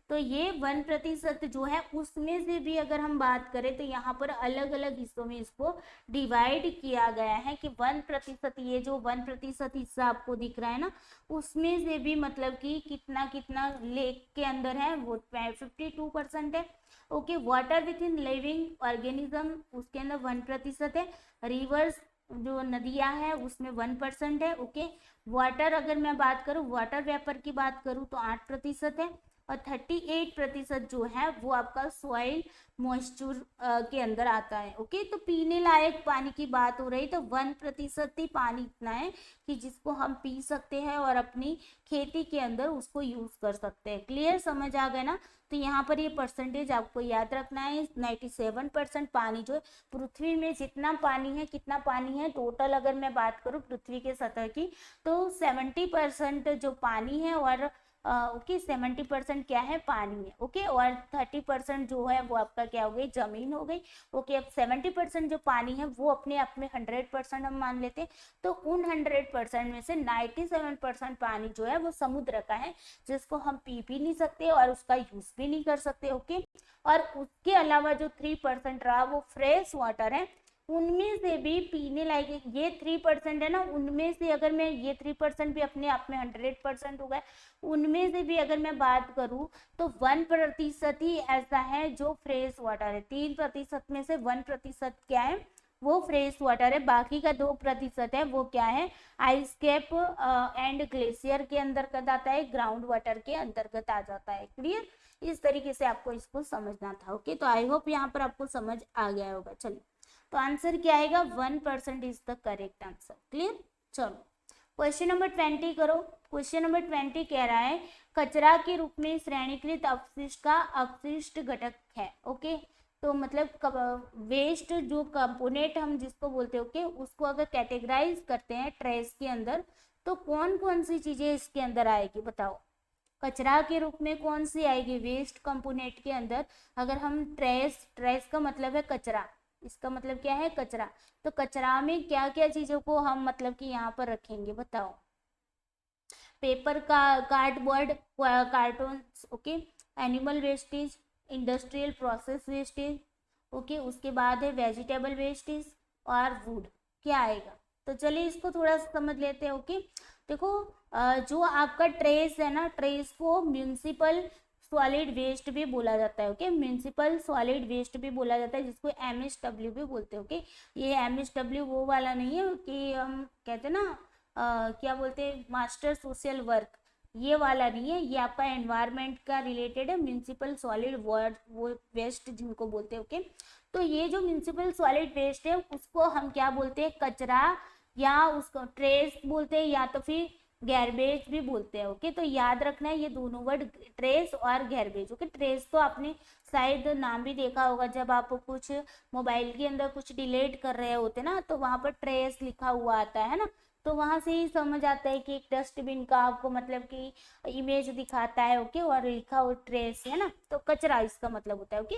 S1: तो ये 1% जो है उसमें से भी अगर हम बात करें तो यहाँ पर अलग अलग हिस्सों में इसको डिवाइड किया गया है कि 1%, ये जो 1% हिस्सा आपको दिख रहा है ना, उसमें से भी मतलब कि कितना कितना लेक के अंदर है वो 52% है। Okay, water with in living organism उसके अंदर 1% है। रिवर्स जो नदियां हैं उसमें 1% है। ओके, वाटर अगर मैं बात करूँ, वाटर वेपर की बात करूँ तो 8% है। और 38% जो है वो आपका सॉइल मॉइस्चर के अंदर आता है। ओके, तो पीने लायक पानी की बात हो रही तो 1% ही पानी इतना है कि जिसको हम पी सकते हैं और अपनी खेती के अंदर उसको यूज कर सकते हैं। क्लियर? समझ आ गया ना? तो यहाँ पर ये परसेंटेज आपको याद रखना है। 97% पानी जो है पृथ्वी में जितना पानी है, कितना पानी है टोटल अगर मैं बात करूँ पृथ्वी के सतह की, तो 70% जो पानी है और ओके 70% क्या है? पानी है। ओके, और 30% जो है वो आपका क्या हो गई? जमीन हो गई। ओके, अब 70% जो पानी है वो अपने आप में 100% हम मान लेते हैं। तो उन 100% में से 97% पानी जो है वो समुद्र का है, जिसको हम पी भी नहीं सकते और उसका यूज भी नहीं कर सकते। ओके, और उसके अलावा जो 3% रहा वो फ्रेश वाटर है। उनमें से भी पीने लायक ये 3% है ना, उनमें से अगर मैं ये 3% भी अपने आप में 100% हो गए, उनमें से भी अगर मैं बात करूं तो 1% ही ऐसा है जो फ्रेश वाटर है। 3% में से 1% क्या है? वो फ्रेश वाटर है। बाकी का 2% है वो क्या है? आइस कैप एंड ग्लेशियर के अंतर्गत आता है, ग्राउंड वाटर के अंतर्गत आ जाता है। क्लियर? इस तरीके से आपको इसको समझना था। ओके, तो आई होप यहाँ पर आपको समझ आ गया होगा। चलिए, तो आंसर क्या आएगा? 1% is the correct answer. Clear? चलो, क्वेश्चन नंबर 20 करो। क्वेश्चन नंबर 20 कह रहा है कचरा के रूप में श्रेणीकृत अपशिष्ट का अपशिष्ट घटक है। ओके, तो मतलब वेस्ट जो कंपोनेंट हम जिसको बोलते हैं, ओके, उसको अगर कैटेगराइज करते हैं ट्रेस के अंदर तो कौन कौन सी चीजें इसके अंदर आएगी? बताओ। कचरा के रूप में कौन सी आएगी वेस्ट कंपोनेंट के अंदर? अगर हम ट्रेस, ट्रेस का मतलब है कचरा, इसका मतलब क्या है? कचरा। तो कचरा में क्या क्या चीजों को हम मतलब कि यहाँ पर रखेंगे? बताओ। पेपर का, cardboard, cartoon, okay, animal wastage, industrial process wastage, okay, उसके बाद है वेजिटेबल वेस्टेज और वुड। क्या आएगा? तो चलिए इसको थोड़ा सा समझ लेते हैं। ओके, देखो जो आपका ट्रेस है ना, ट्रेस को म्यूनिसिपल सॉलिड वेस्ट भी बोला जाता है। ओके, म्यूनिसिपल सॉलिड वेस्ट भी बोला जाता है, जिसको MSW भी बोलते हैं। ओके, ये MSW वो वाला नहीं है कि हम कहते हैं ना क्या बोलते हैं, मास्टर सोशल वर्क, ये वाला नहीं है। ये आपका एनवायरनमेंट का रिलेटेड है, म्यूनिसिपल सॉलिड वो वेस्ट जिनको बोलते हैं। ओके, तो ये जो म्यूनिसिपल सॉलिड वेस्ट है उसको हम क्या बोलते हैं? कचरा, या उसको ट्रेस बोलते हैं, या तो फिर गैरबेज भी बोलते हैं। ओके, तो याद रखना है ये दोनों वर्ड, ट्रेस और गैरबेज। ओके, ट्रेस तो आपने शायद नाम भी देखा होगा, जब आप कुछ मोबाइल के अंदर कुछ डिलीट कर रहे होते ना तो वहां पर ट्रेस लिखा हुआ आता है ना, तो वहां से ही समझ आता है कि एक डस्टबिन का आपको मतलब कि इमेज दिखाता है। ओके, और लिखा हो ट्रेस है ना, तो कचरा इसका मतलब होता है। ओके,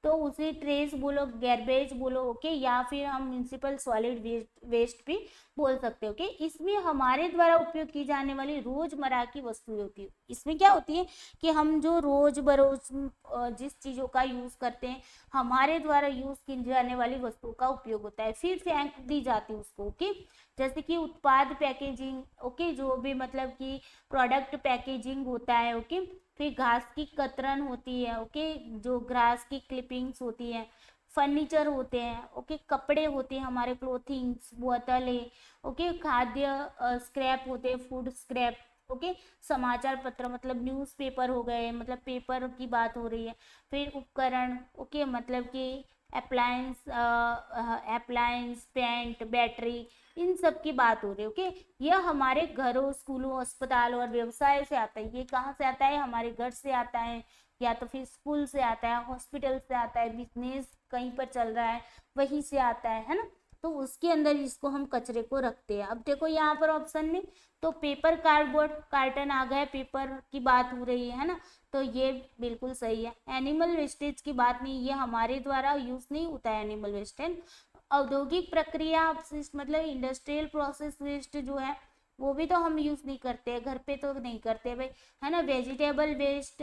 S1: तो उसे ट्रेस बोलो, गार्बेज बोलो, ओके, या फिर हम म्यूनिसिपल सॉलिड वेस्ट भी बोल सकते हो। ओके, इसमें हमारे द्वारा उपयोग की जाने वाली रोजमर्रा की वस्तुएं होती है। इसमें क्या होती है कि हम जो रोज बरोज जिस चीजों का यूज करते हैं, हमारे द्वारा यूज की जाने वाली वस्तुओं का उपयोग होता है, फिर फेंक दी जाती है उसको। ओके, जैसे कि उत्पाद पैकेजिंग, ओके, जो भी मतलब कि प्रोडक्ट पैकेजिंग होता है। ओके, फिर घास की कतरन होती है। ओके, जो ग्रास की क्लिपिंग्स होती है, फर्नीचर होते हैं। ओके, कपड़े होते हैं हमारे, क्लोथिंग्स, बोतल है। ओके, खाद्य स्क्रैप होते हैं, फूड स्क्रैप। ओके, समाचार पत्र मतलब न्यूज़पेपर हो गए, मतलब पेपर की बात हो रही है। फिर उपकरण, ओके, मतलब कि अप्लायंस, पेंट, बैटरी, इन सब की बात हो रही है। ओके, यह हमारे घरों, स्कूलों, अस्पताल और व्यवसाय से आता है। ये कहाँ से आता है? हमारे घर से आता है, या तो फिर स्कूल से आता है, हॉस्पिटल से आता है, बिजनेस कहीं पर चल रहा है वहीं से आता है ना। तो उसके अंदर इसको हम कचरे को रखते हैं। अब देखो यहाँ पर ऑप्शन में तो पेपर, कार्डबोर्ड, कार्टन आ गया, पेपर की बात हो रही है ना, तो ये बिल्कुल सही है। एनिमल वेस्टेज की बात नहीं, ये हमारे द्वारा यूज नहीं होता है एनिमल वेस्टेज। औद्योगिक प्रक्रिया अपशिष्ट मतलब इंडस्ट्रियल प्रोसेस वेस्ट जो है वो भी तो हम यूज नहीं करते, घर पे तो नहीं करते भाई, है ना। वेजिटेबल वेस्ट,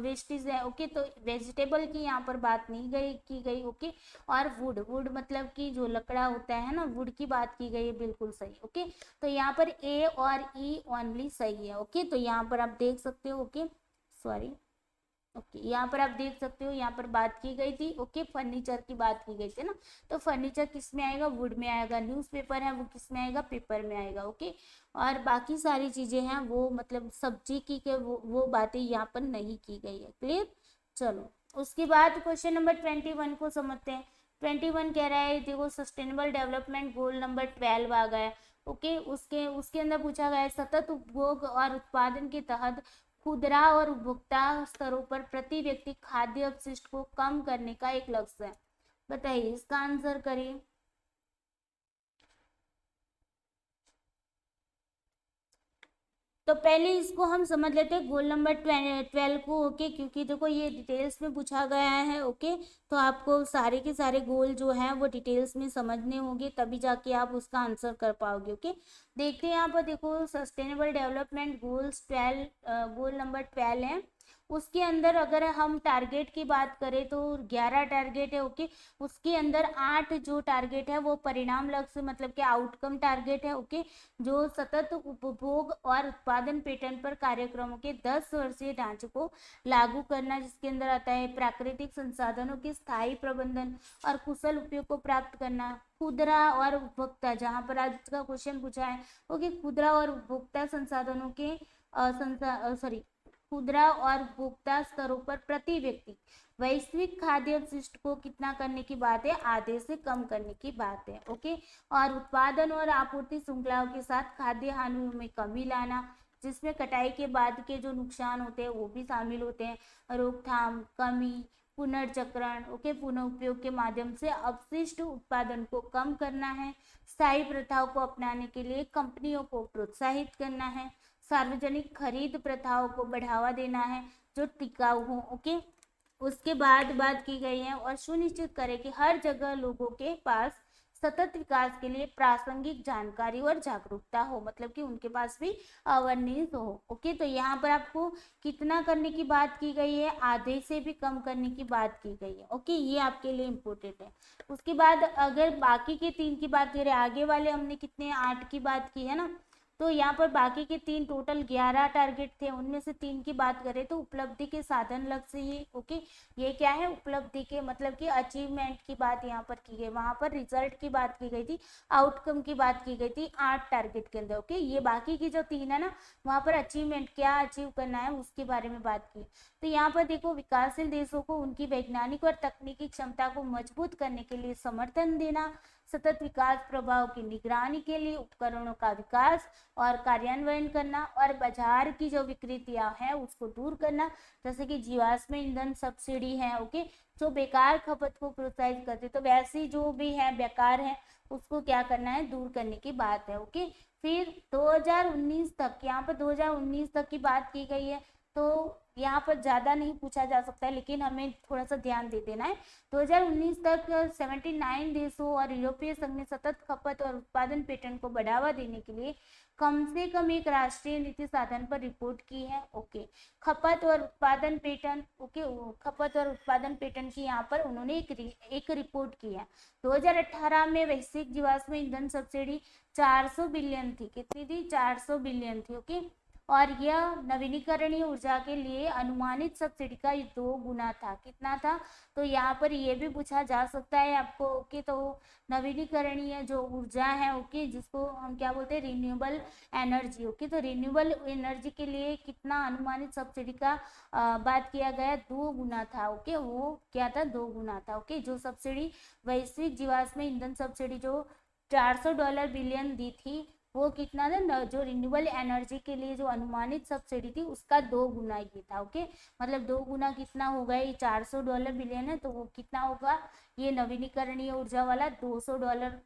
S1: वेस्टेज है। ओके, तो वेजिटेबल की यहाँ पर बात नहीं की गई। ओके, और वुड, वुड मतलब कि जो लकड़ा होता है ना, वुड की बात की गई है, बिल्कुल सही। ओके, तो यहाँ पर ए और ई ओनली सही है। ओके, तो यहाँ पर आप देख सकते हो। ओके, सॉरी, ओके, यहाँ पर आप देख सकते हो, यहाँ पर बात की गई थी। ओके, फर्नीचर की बात की गई थी ना, तो फर्नीचर किस में आएगा? वुड में आएगा। न्यूज़पेपर है वो किस में आएगा? पेपर में आएगा। ओके, और बाकी सारी चीजें हैं वो मतलब सब्जी की के वो बातें यहाँ पर नहीं की गई है। क्लियर? चलो, उसके बाद क्वेश्चन नंबर 21 को समझते हैं। 21 कह रहा है, देखो, सस्टेनेबल डेवलपमेंट गोल नंबर 12 आ गया। ओके, उसके उसके अंदर पूछा गया है, सतत उपभोग और उत्पादन के तहत खुदरा और उपभोक्ता स्तरों पर प्रति व्यक्ति खाद्य अपशिष्ट को कम करने का एक लक्ष्य है। बताइए, इसका आंसर करिए। तो पहले इसको हम समझ लेते हैं गोल नंबर 12 को। ओके, क्योंकि देखो ये डिटेल्स में पूछा गया है। ओके, तो आपको सारे के सारे गोल जो है वो डिटेल्स में समझने होंगे, तभी जाके आप उसका आंसर कर पाओगे। ओके, देखते हैं यहाँ पर, देखो, sustainable development goals 12, goal number 12 है। उसके अंदर अगर हम टारगेट की बात करें तो 11 टारगेट है। ओके, उसके अंदर 8 जो टारगेट है वो परिणाम लक्ष्य मतलब कि आउटकम टारगेट है। ओके, जो सतत उपभोग और उत्पादन पैटर्न पर कार्यक्रमों के 10 वर्षीय ढांचे को लागू करना, जिसके अंदर आता है प्राकृतिक संसाधनों के स्थायी प्रबंधन और कुशल उपयोग को प्राप्त करना। खुदरा और उपभोक्ता, जहां पर आज का क्वेश्चन पूछा है। ओके, खुदरा और उपभोक्ता संसाधनों के सॉरी खुदरा और उपभोक्ता स्तरों पर प्रति व्यक्ति वैश्विक खाद्य अपशिष्ट को कितना करने की बात है? आधे से कम करने की बात है। ओके, और उत्पादन और आपूर्ति श्रृंखलाओं के साथ खाद्य हानियों में कमी लाना, जिसमें कटाई के बाद के जो नुकसान होते हैं वो भी शामिल होते हैं। रोकथाम, कमी, पुनर्चक्रण, ओके, पुनः उपयोग के माध्यम से अपशिष्ट उत्पादन को कम करना है। स्थायी प्रथाओं को अपनाने के लिए कंपनियों को प्रोत्साहित करना है। सार्वजनिक खरीद प्रथाओं को बढ़ावा देना है जो टिकाऊ हो। ओके, उसके बाद बात की गई है, और सुनिश्चित करें कि हर जगह लोगों के पास सतत विकास के लिए प्रासंगिक जानकारी और जागरूकता हो, मतलब कि उनके पास भी अवेयरनेस हो। ओके, तो यहाँ पर आपको कितना करने की बात की गई है? आधे से भी कम करने की बात की गई है। ओके, ये आपके लिए इम्पोर्टेंट है। उसके बाद अगर बाकी के 3 की बात करें, आगे वाले हमने कितने 8 की बात की है ना, तो यहाँ पर बाकी के 3 टोटल 11 टारगेट थे, उनमें से 3 की बात करें तो उपलब्धि के साधन लक्ष्य ये। ओके, ये क्या है? उपलब्धि के मतलब कि अचीवमेंट की बात यहाँ पर की गई, वहां पर रिजल्ट की बात की गई थी, आउटकम की बात की गई थी 8 टारगेट के अंदर। ओके, ये बाकी की जो 3 है ना, वहां पर अचीवमेंट क्या अचीव करना है उसके बारे में बात की। तो यहाँ पर देखो, विकासशील देशों को उनकी वैज्ञानिक और तकनीकी क्षमता को मजबूत करने के लिए समर्थन देना, सतत विकास प्रभाव की निगरानी के लिए उपकरणों का विकास और कार्यान्वयन करना, और बाजार की जो विकृतियां हैं उसको दूर करना, जैसे कि जीवाश्म ईंधन सब्सिडी है। ओके, जो बेकार खपत को प्रोत्साहित करते, तो वैसी जो भी है बेकार है उसको क्या करना है? दूर करने की बात है। ओके, फिर 2019 तक, यहाँ पर 2019 तक की बात की गई है, तो यहाँ पर ज़्यादा नहीं पूछा जा सकता है, लेकिन हमें थोड़ा सा ध्यान दे देना है। 2019 तक 79 देशों और यूरोपीय संघ ने सतत खपत और उत्पादन पैटर्न को बढ़ावा देने के लिए कम से कम एक राष्ट्रीय नीति साधन पर रिपोर्ट की है। ओके, खपत और उत्पादन पैटर्न, ओके, खपत और उत्पादन पैटर्न की यहाँ पर उन्होंने एक रिपोर्ट की है। 2018 में वैश्विक जीवाश्म ईंधन सब्सिडी 400 बिलियन थी। कितनी थी? 400 बिलियन थी। ओके, और यह नवीनीकरणीय ऊर्जा के लिए अनुमानित सब्सिडी का 2 गुना था। कितना था? तो यहाँ पर ये भी पूछा जा सकता है आपको। ओके, तो नवीनीकरणीय जो ऊर्जा है, ओके, जिसको हम क्या बोलते हैं? Renewable energy. ओके, तो रिन्यूएबल एनर्जी के लिए कितना अनुमानित सब्सिडी का बात किया गया? 2 गुना था। ओके, वो क्या था? 2 गुना था। ओके, जो सब्सिडी वैश्विक जीवाश्म ईंधन सब्सिडी जो $400 बिलियन दी थी, वो कितना था? जो रिन्यूएबल एनर्जी के लिए जो अनुमानित सब्सिडी थी उसका 2 गुना ये था। ओके, मतलब 2 गुना कितना होगा? ये $400 बिलियन है, तो वो कितना होगा? ये नवीनीकरणीय ऊर्जा वाला $200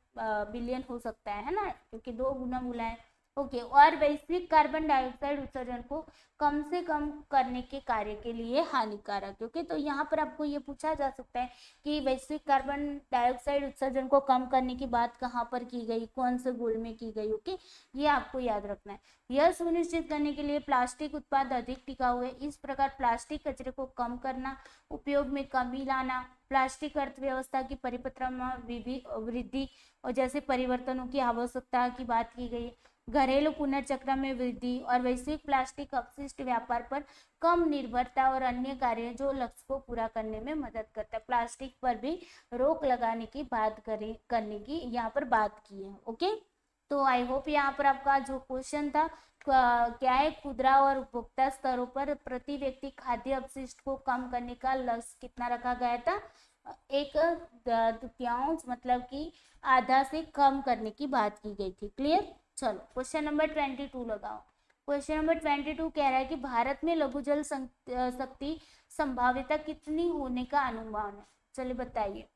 S1: बिलियन हो सकता है ना, क्योंकि 2 गुना बोला है। ओके, और वैश्विक कार्बन डाइऑक्साइड उत्सर्जन को कम से कम करने के कार्य के लिए हानिकारक। ओके, तो यहाँ पर आपको ये पूछा जा सकता है कि वैश्विक कार्बन डाइऑक्साइड उत्सर्जन को कम करने की बात कहाँ पर की गई, कौन से गोल में की गई। ओके, ये आपको याद रखना है। यह सुनिश्चित करने के लिए प्लास्टिक उत्पाद अधिक टिकाऊ है। इस प्रकार प्लास्टिक कचरे को कम करना, उपयोग में कमी लाना, प्लास्टिक अर्थव्यवस्था की परिपत्र वृद्धि और जैसे परिवर्तनों की आवश्यकता की बात की गई, घरेलू पुनर्चक्र में वृद्धि और वैश्विक प्लास्टिक अपशिष्ट व्यापार पर कम निर्भरता और अन्य कार्य जो लक्ष्य को पूरा करने में मदद करता है। प्लास्टिक पर भी रोक लगाने की बात करने की यहाँ पर बात की है। ओके, तो आई होप यहाँ पर आपका जो क्वेश्चन था क्या है? खुदरा और उपभोक्ता स्तरों पर प्रति व्यक्ति खाद्य अपशिष्ट को कम करने का लक्ष्य कितना रखा गया था? 1/3, मतलब कि आधा से कम करने की बात की गई थी। क्लियर? चलो क्वेश्चन नंबर 22 लगाओ। क्वेश्चन नंबर 22 कह रहा है कि भारत में लघु जल शक्ति संभाव्यता कितनी होने का अनुमान है? चलिए बताइए।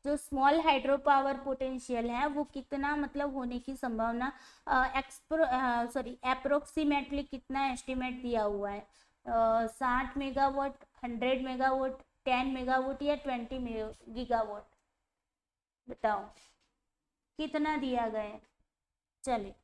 S1: जो स्मॉल हाइड्रो पावर पोटेंशियल है वो कितना मतलब होने की संभावना अप्रोक्सीमेटली कितना एस्टिमेट दिया हुआ है? 60 मेगावाट, 100 मेगावाट, 10 मेगावाट या 20 गीगावाट? बताओ कितना दिया गया है। चलिए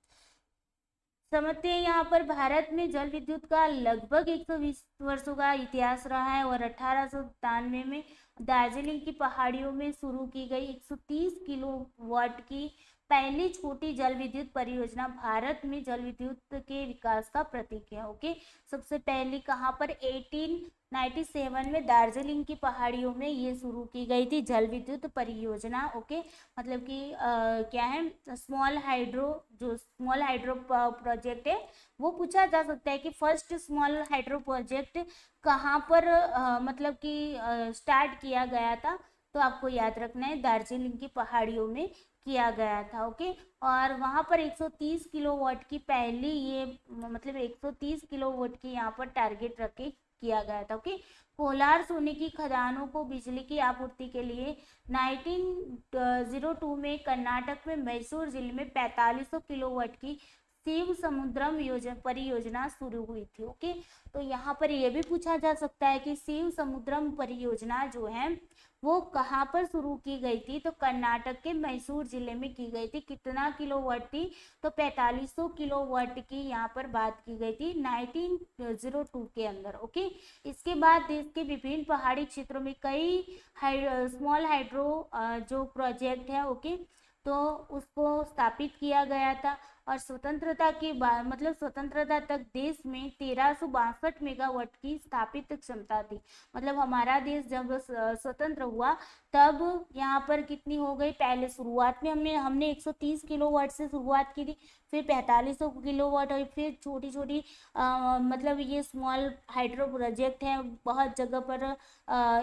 S1: समझते हैं। यहाँ पर भारत में जल विद्युत का लगभग 120 वर्षों का इतिहास रहा है और 1897 में दार्जिलिंग की पहाड़ियों में शुरू की गई 130 किलोवाट की पहली छोटी जल विद्युत परियोजना भारत में जल विद्युत के विकास का प्रतीक है। ओके, सबसे पहले कहाँ पर? 1897 में दार्जिलिंग की पहाड़ियों में ये शुरू की गई थी जल विद्युत परियोजना। ओके, मतलब कि क्या है? स्मॉल हाइड्रो प्रोजेक्ट है। वो पूछा जा सकता है कि फर्स्ट स्मॉल हाइड्रो प्रोजेक्ट कहाँ पर मतलब कि स्टार्ट किया गया था? तो आपको याद रखना है दार्जिलिंग की पहाड़ियों में किया गया था। ओके, और वहां पर 130 किलोवाट की पहली ये मतलब 130 किलोवाट की यहाँ पर टारगेट रख के किया गया था। ओके, कोलार सोने की खदानों को बिजली की आपूर्ति के लिए 1902 में कर्नाटक में मैसूर जिले में 4500 किलोवाट की शिव समुद्रम परियोजना शुरू हुई थी। ओके, तो यहाँ पर यह भी पूछा जा सकता है कि शिव समुद्रम परियोजना जो है वो कहाँ पर शुरू की गई थी? तो कर्नाटक के मैसूर जिले में की गई थी। कितना किलोवाट थी? तो 4500 किलोवाट की यहाँ पर बात की गई थी 1902 के अंदर। ओके, इसके बाद देश के विभिन्न पहाड़ी क्षेत्रों में कई स्मॉल हाइड्रो जो प्रोजेक्ट है, ओके, तो उसको स्थापित किया गया था। और स्वतंत्रता के बाद मतलब स्वतंत्रता तक देश में 1362 मेगावाट की स्थापित क्षमता थी। मतलब हमारा देश जब स्वतंत्र हुआ तब यहाँ पर कितनी हो गई? पहले शुरुआत में हमने 130 किलोवाट से शुरुआत की थी, फिर 4500 किलोवाट, और फिर छोटी छोटी मतलब ये स्मॉल हाइड्रो प्रोजेक्ट है बहुत जगह पर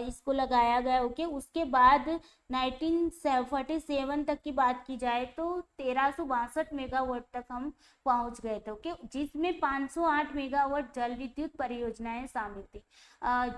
S1: इसको लगाया गया। ओके, उसके बाद 1947 तक की बात की जाए तो 1362 मेगावाट तक हम पहुंच गए थे। ओके, जिसमें 508 मेगावाट जल विद्युत परियोजनाएं शामिल थी।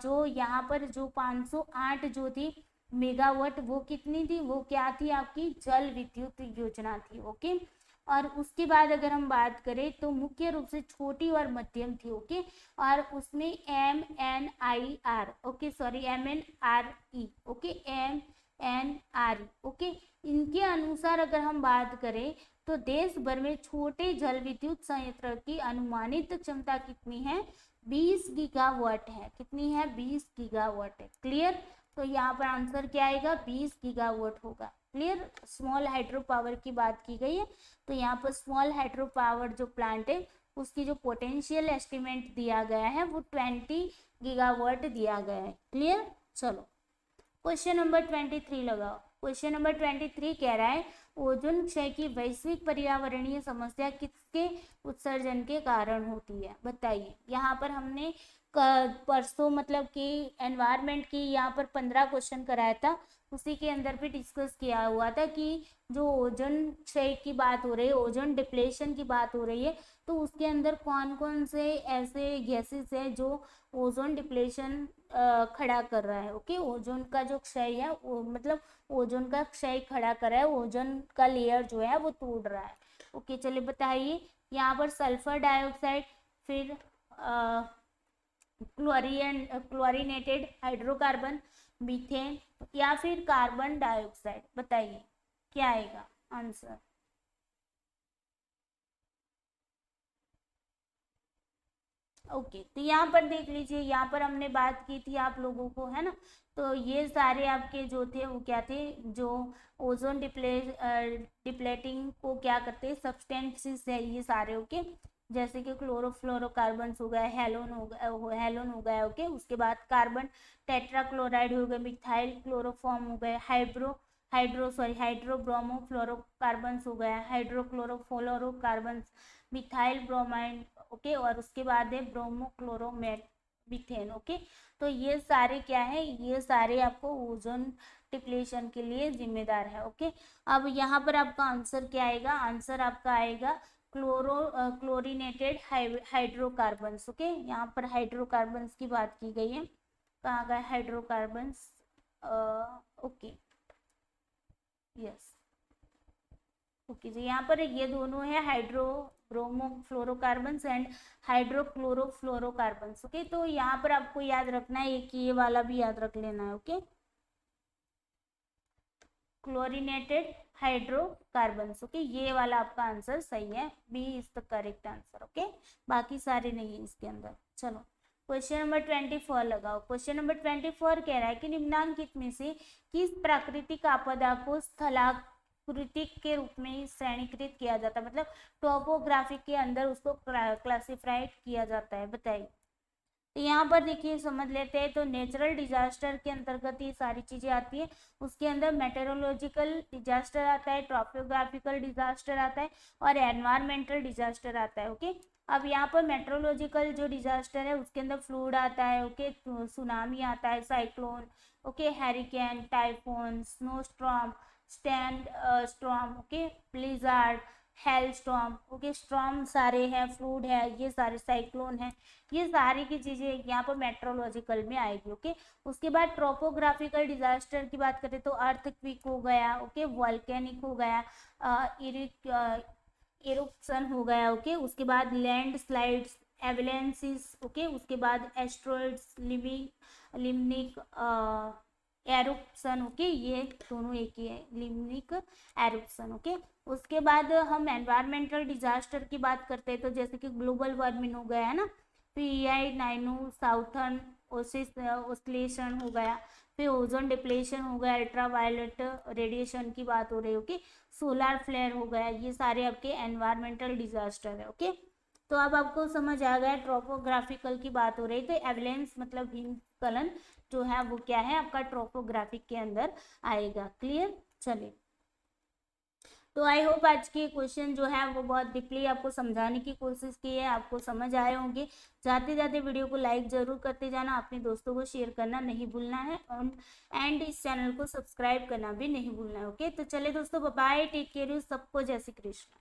S1: जो यहाँ पर जो 508 जो थी मेगावाट वो कितनी थी? वो क्या थी? आपकी जल विद्युत योजना थी। ओके, और उसके बाद अगर हम बात करें तो मुख्य रूप से छोटी और मध्यम थी, ओके। और उसमें MNIR, okay, sorry MNRE, okay, MNRE, okay. इनके अनुसार अगर हम बात करें तो देश भर में छोटे जल विद्युत संयंत्र की अनुमानित क्षमता कितनी है? 20 गीगावाट है। कितनी है? 20 गीगावाट है। क्लियर? तो यहाँ पर आंसर क्या आएगा? 20 गीगावाट होगा। क्लियर? स्मॉल हाइड्रो पावर की बात की गई है, तो यहाँ पर स्मॉल हाइड्रो पावर जो प्लांट है उसकी जो पोटेंशियल एस्टिमेट दिया गया है वो 20 गीगावाट दिया गया है। क्लियर? चलो क्वेश्चन नंबर 23 लगाओ। क्वेश्चन नंबर 23 कह रहा है ओजोन क्षय की वैश्विक पर्यावरणीय समस्या किसके उत्सर्जन के कारण होती है? बताइए। यहाँ पर हमने परसों मतलब कि एनवायरनमेंट की यहाँ पर 15 क्वेश्चन कराया था, उसी के अंदर भी डिस्कस किया हुआ था कि जो ओजोन क्षय की बात हो रही है, ओजोन डिप्लेशन की बात हो रही है, तो उसके अंदर कौन कौन से ऐसे गैसेस है जो ओजोन डिप्लेशन खड़ा कर रहा है। ओके, ओजोन का जो क्षय है वो मतलब ओजोन का क्षय खड़ा कर रहा है, ओजोन का लेयर जो है वो तोड़ रहा है। ओके, चलिए बताइए। यहाँ पर सल्फर डाइऑक्साइड, फिर क्लोरीनेटेड हाइड्रोकार्बन, मीथेन, या फिर कार्बन डाइऑक्साइड। बताइए क्या आएगा आंसर। ओके, तो यहाँ पर देख लीजिए, यहाँ पर हमने बात की थी आप लोगों को, है ना। तो ये सारे आपके जो थे वो क्या थे, जो ओजोन डिप्लेटिंग को क्या करते हैं, सब्सटेंसेस है ये सारे। ओके, जैसे कि क्लोरोफ्लोरोकार्बन हो गया, हेलोन हो गया, ओके। उसके बाद कार्बन टेट्राक्लोराइड हो गया, मिथाइल क्लोरोफॉर्म हो गया, हाइड्रोब्रोमोफ्लोरोकार्बन हो गया, हाइड्रोक्लोरोफ्लोरोकार्बन, मिथाइल ब्रोमाइड, ओके। और उसके बाद है ब्रोमोक्लोरोमीथेन, ओके। तो ये सारे क्या है, ये सारे आपको ओजोन डिप्लेशन के लिए जिम्मेदार है। ओके, अब यहाँ पर आपका आंसर क्या आएगा? आंसर आपका आएगा क्लोरीनेटेड हाइड्रोकार्बन्स। ओके, यहाँ पर हाइड्रोकार्बन्स की बात की गई है। कहाँ गए हाइड्रोकार्बन्स? ओके, यस, ओके जी। यहाँ पर ये दोनों है हाइड्रोब्रोमोफ्लोरोकार्बन्स एंड हाइड्रोक्लोरोफ्लोरोकार्बन्स। ओके, तो यहाँ पर आपको याद रखना है, एक ये वाला भी याद रख लेना है। Okay, chlorinated hydrocarbons. ओके, ये वाला आपका आंसर सही है, B is the correct answer. Okay, बाकी सारे नहीं है इसके अंदर। चलो क्वेश्चन नंबर 24 लगाओ। क्वेश्चन नंबर 24 कह रहा है कि निम्नलिखित में से किस प्राकृतिक आपदा को स्थलाकृतिक के रूप में श्रेणीकृत किया जाता है, मतलब टोपोग्राफी के अंदर उसको क्लासिफाइड किया जाता है? बताइए। तो यहाँ पर देखिए समझ लेते हैं। तो नेचुरल डिजास्टर के अंतर्गत ये सारी चीजें आती है। उसके अंदर मेटेरोलॉजिकल डिजास्टर आता है, ट्रॉपोग्राफिकल डिजास्टर आता है और एनवायरमेंटल डिजास्टर आता है। ओके, अब यहाँ पर मेट्रोलॉजिकल जो डिजास्टर है उसके अंदर फ्लूड आता है, ओके, सुनामी आता है, cyclone, okay, hurricane, typhoon, snow storm, stand storm, okay, blizzard, hello storm, okay, storm सारे हैं, फ्लूड है, ये सारे साइक्लोन है, ये सारी की चीजें यहाँ पर मेट्रोलॉजिकल में आएगी। ओके, उसके बाद ट्रोपोग्राफिकल डिजास्टर की बात करें तो अर्थक्वेक हो गया, ओके, वॉल्केनिक हो गया, इरुप्शन हो गया, ओके। उसके बाद लैंड स्लाइड्स, एवलेंसिस, ओके। उसके बाद एस्ट्रॉइड्स, लिम्निक एरुप्शन, ओके, ये दोनों एक ही है, लिम्निक एरुप्शन, ओके। उसके बाद हम एनवायरमेंटल डिजास्टर की बात करते हैं तो जैसे कि ग्लोबल वार्मिंग हो गया है ना, PI9 साउथर्न ओसिलेशन हो गया, फिर ओजोन डिप्लेशन हो गया, अल्ट्रावायलेट रेडिएशन की बात हो रही है, ओके, सोलर फ्लेयर हो गया, ये सारे आपके एनवायरमेंटल डिजास्टर है। ओके, तो अब आपको समझ आ गया। ट्रोपोग्राफिकल की बात हो रही तो एवलेंस मतलब हिमस्खलन जो है वो क्या है आपका ट्रोपोग्राफिक के अंदर आएगा। क्लियर? चलिए, तो आई होप आज के क्वेश्चन जो है वो बहुत डीपली आपको समझाने की कोशिश की है, आपको समझ आए होंगे। जाते जाते वीडियो को लाइक जरूर करते जाना, अपने दोस्तों को शेयर करना नहीं भूलना है एंड इस चैनल को सब्सक्राइब करना भी नहीं भूलना है। ओके, तो चले दोस्तों, बाय, टेक केयर यू, सबको जय श्री कृष्ण।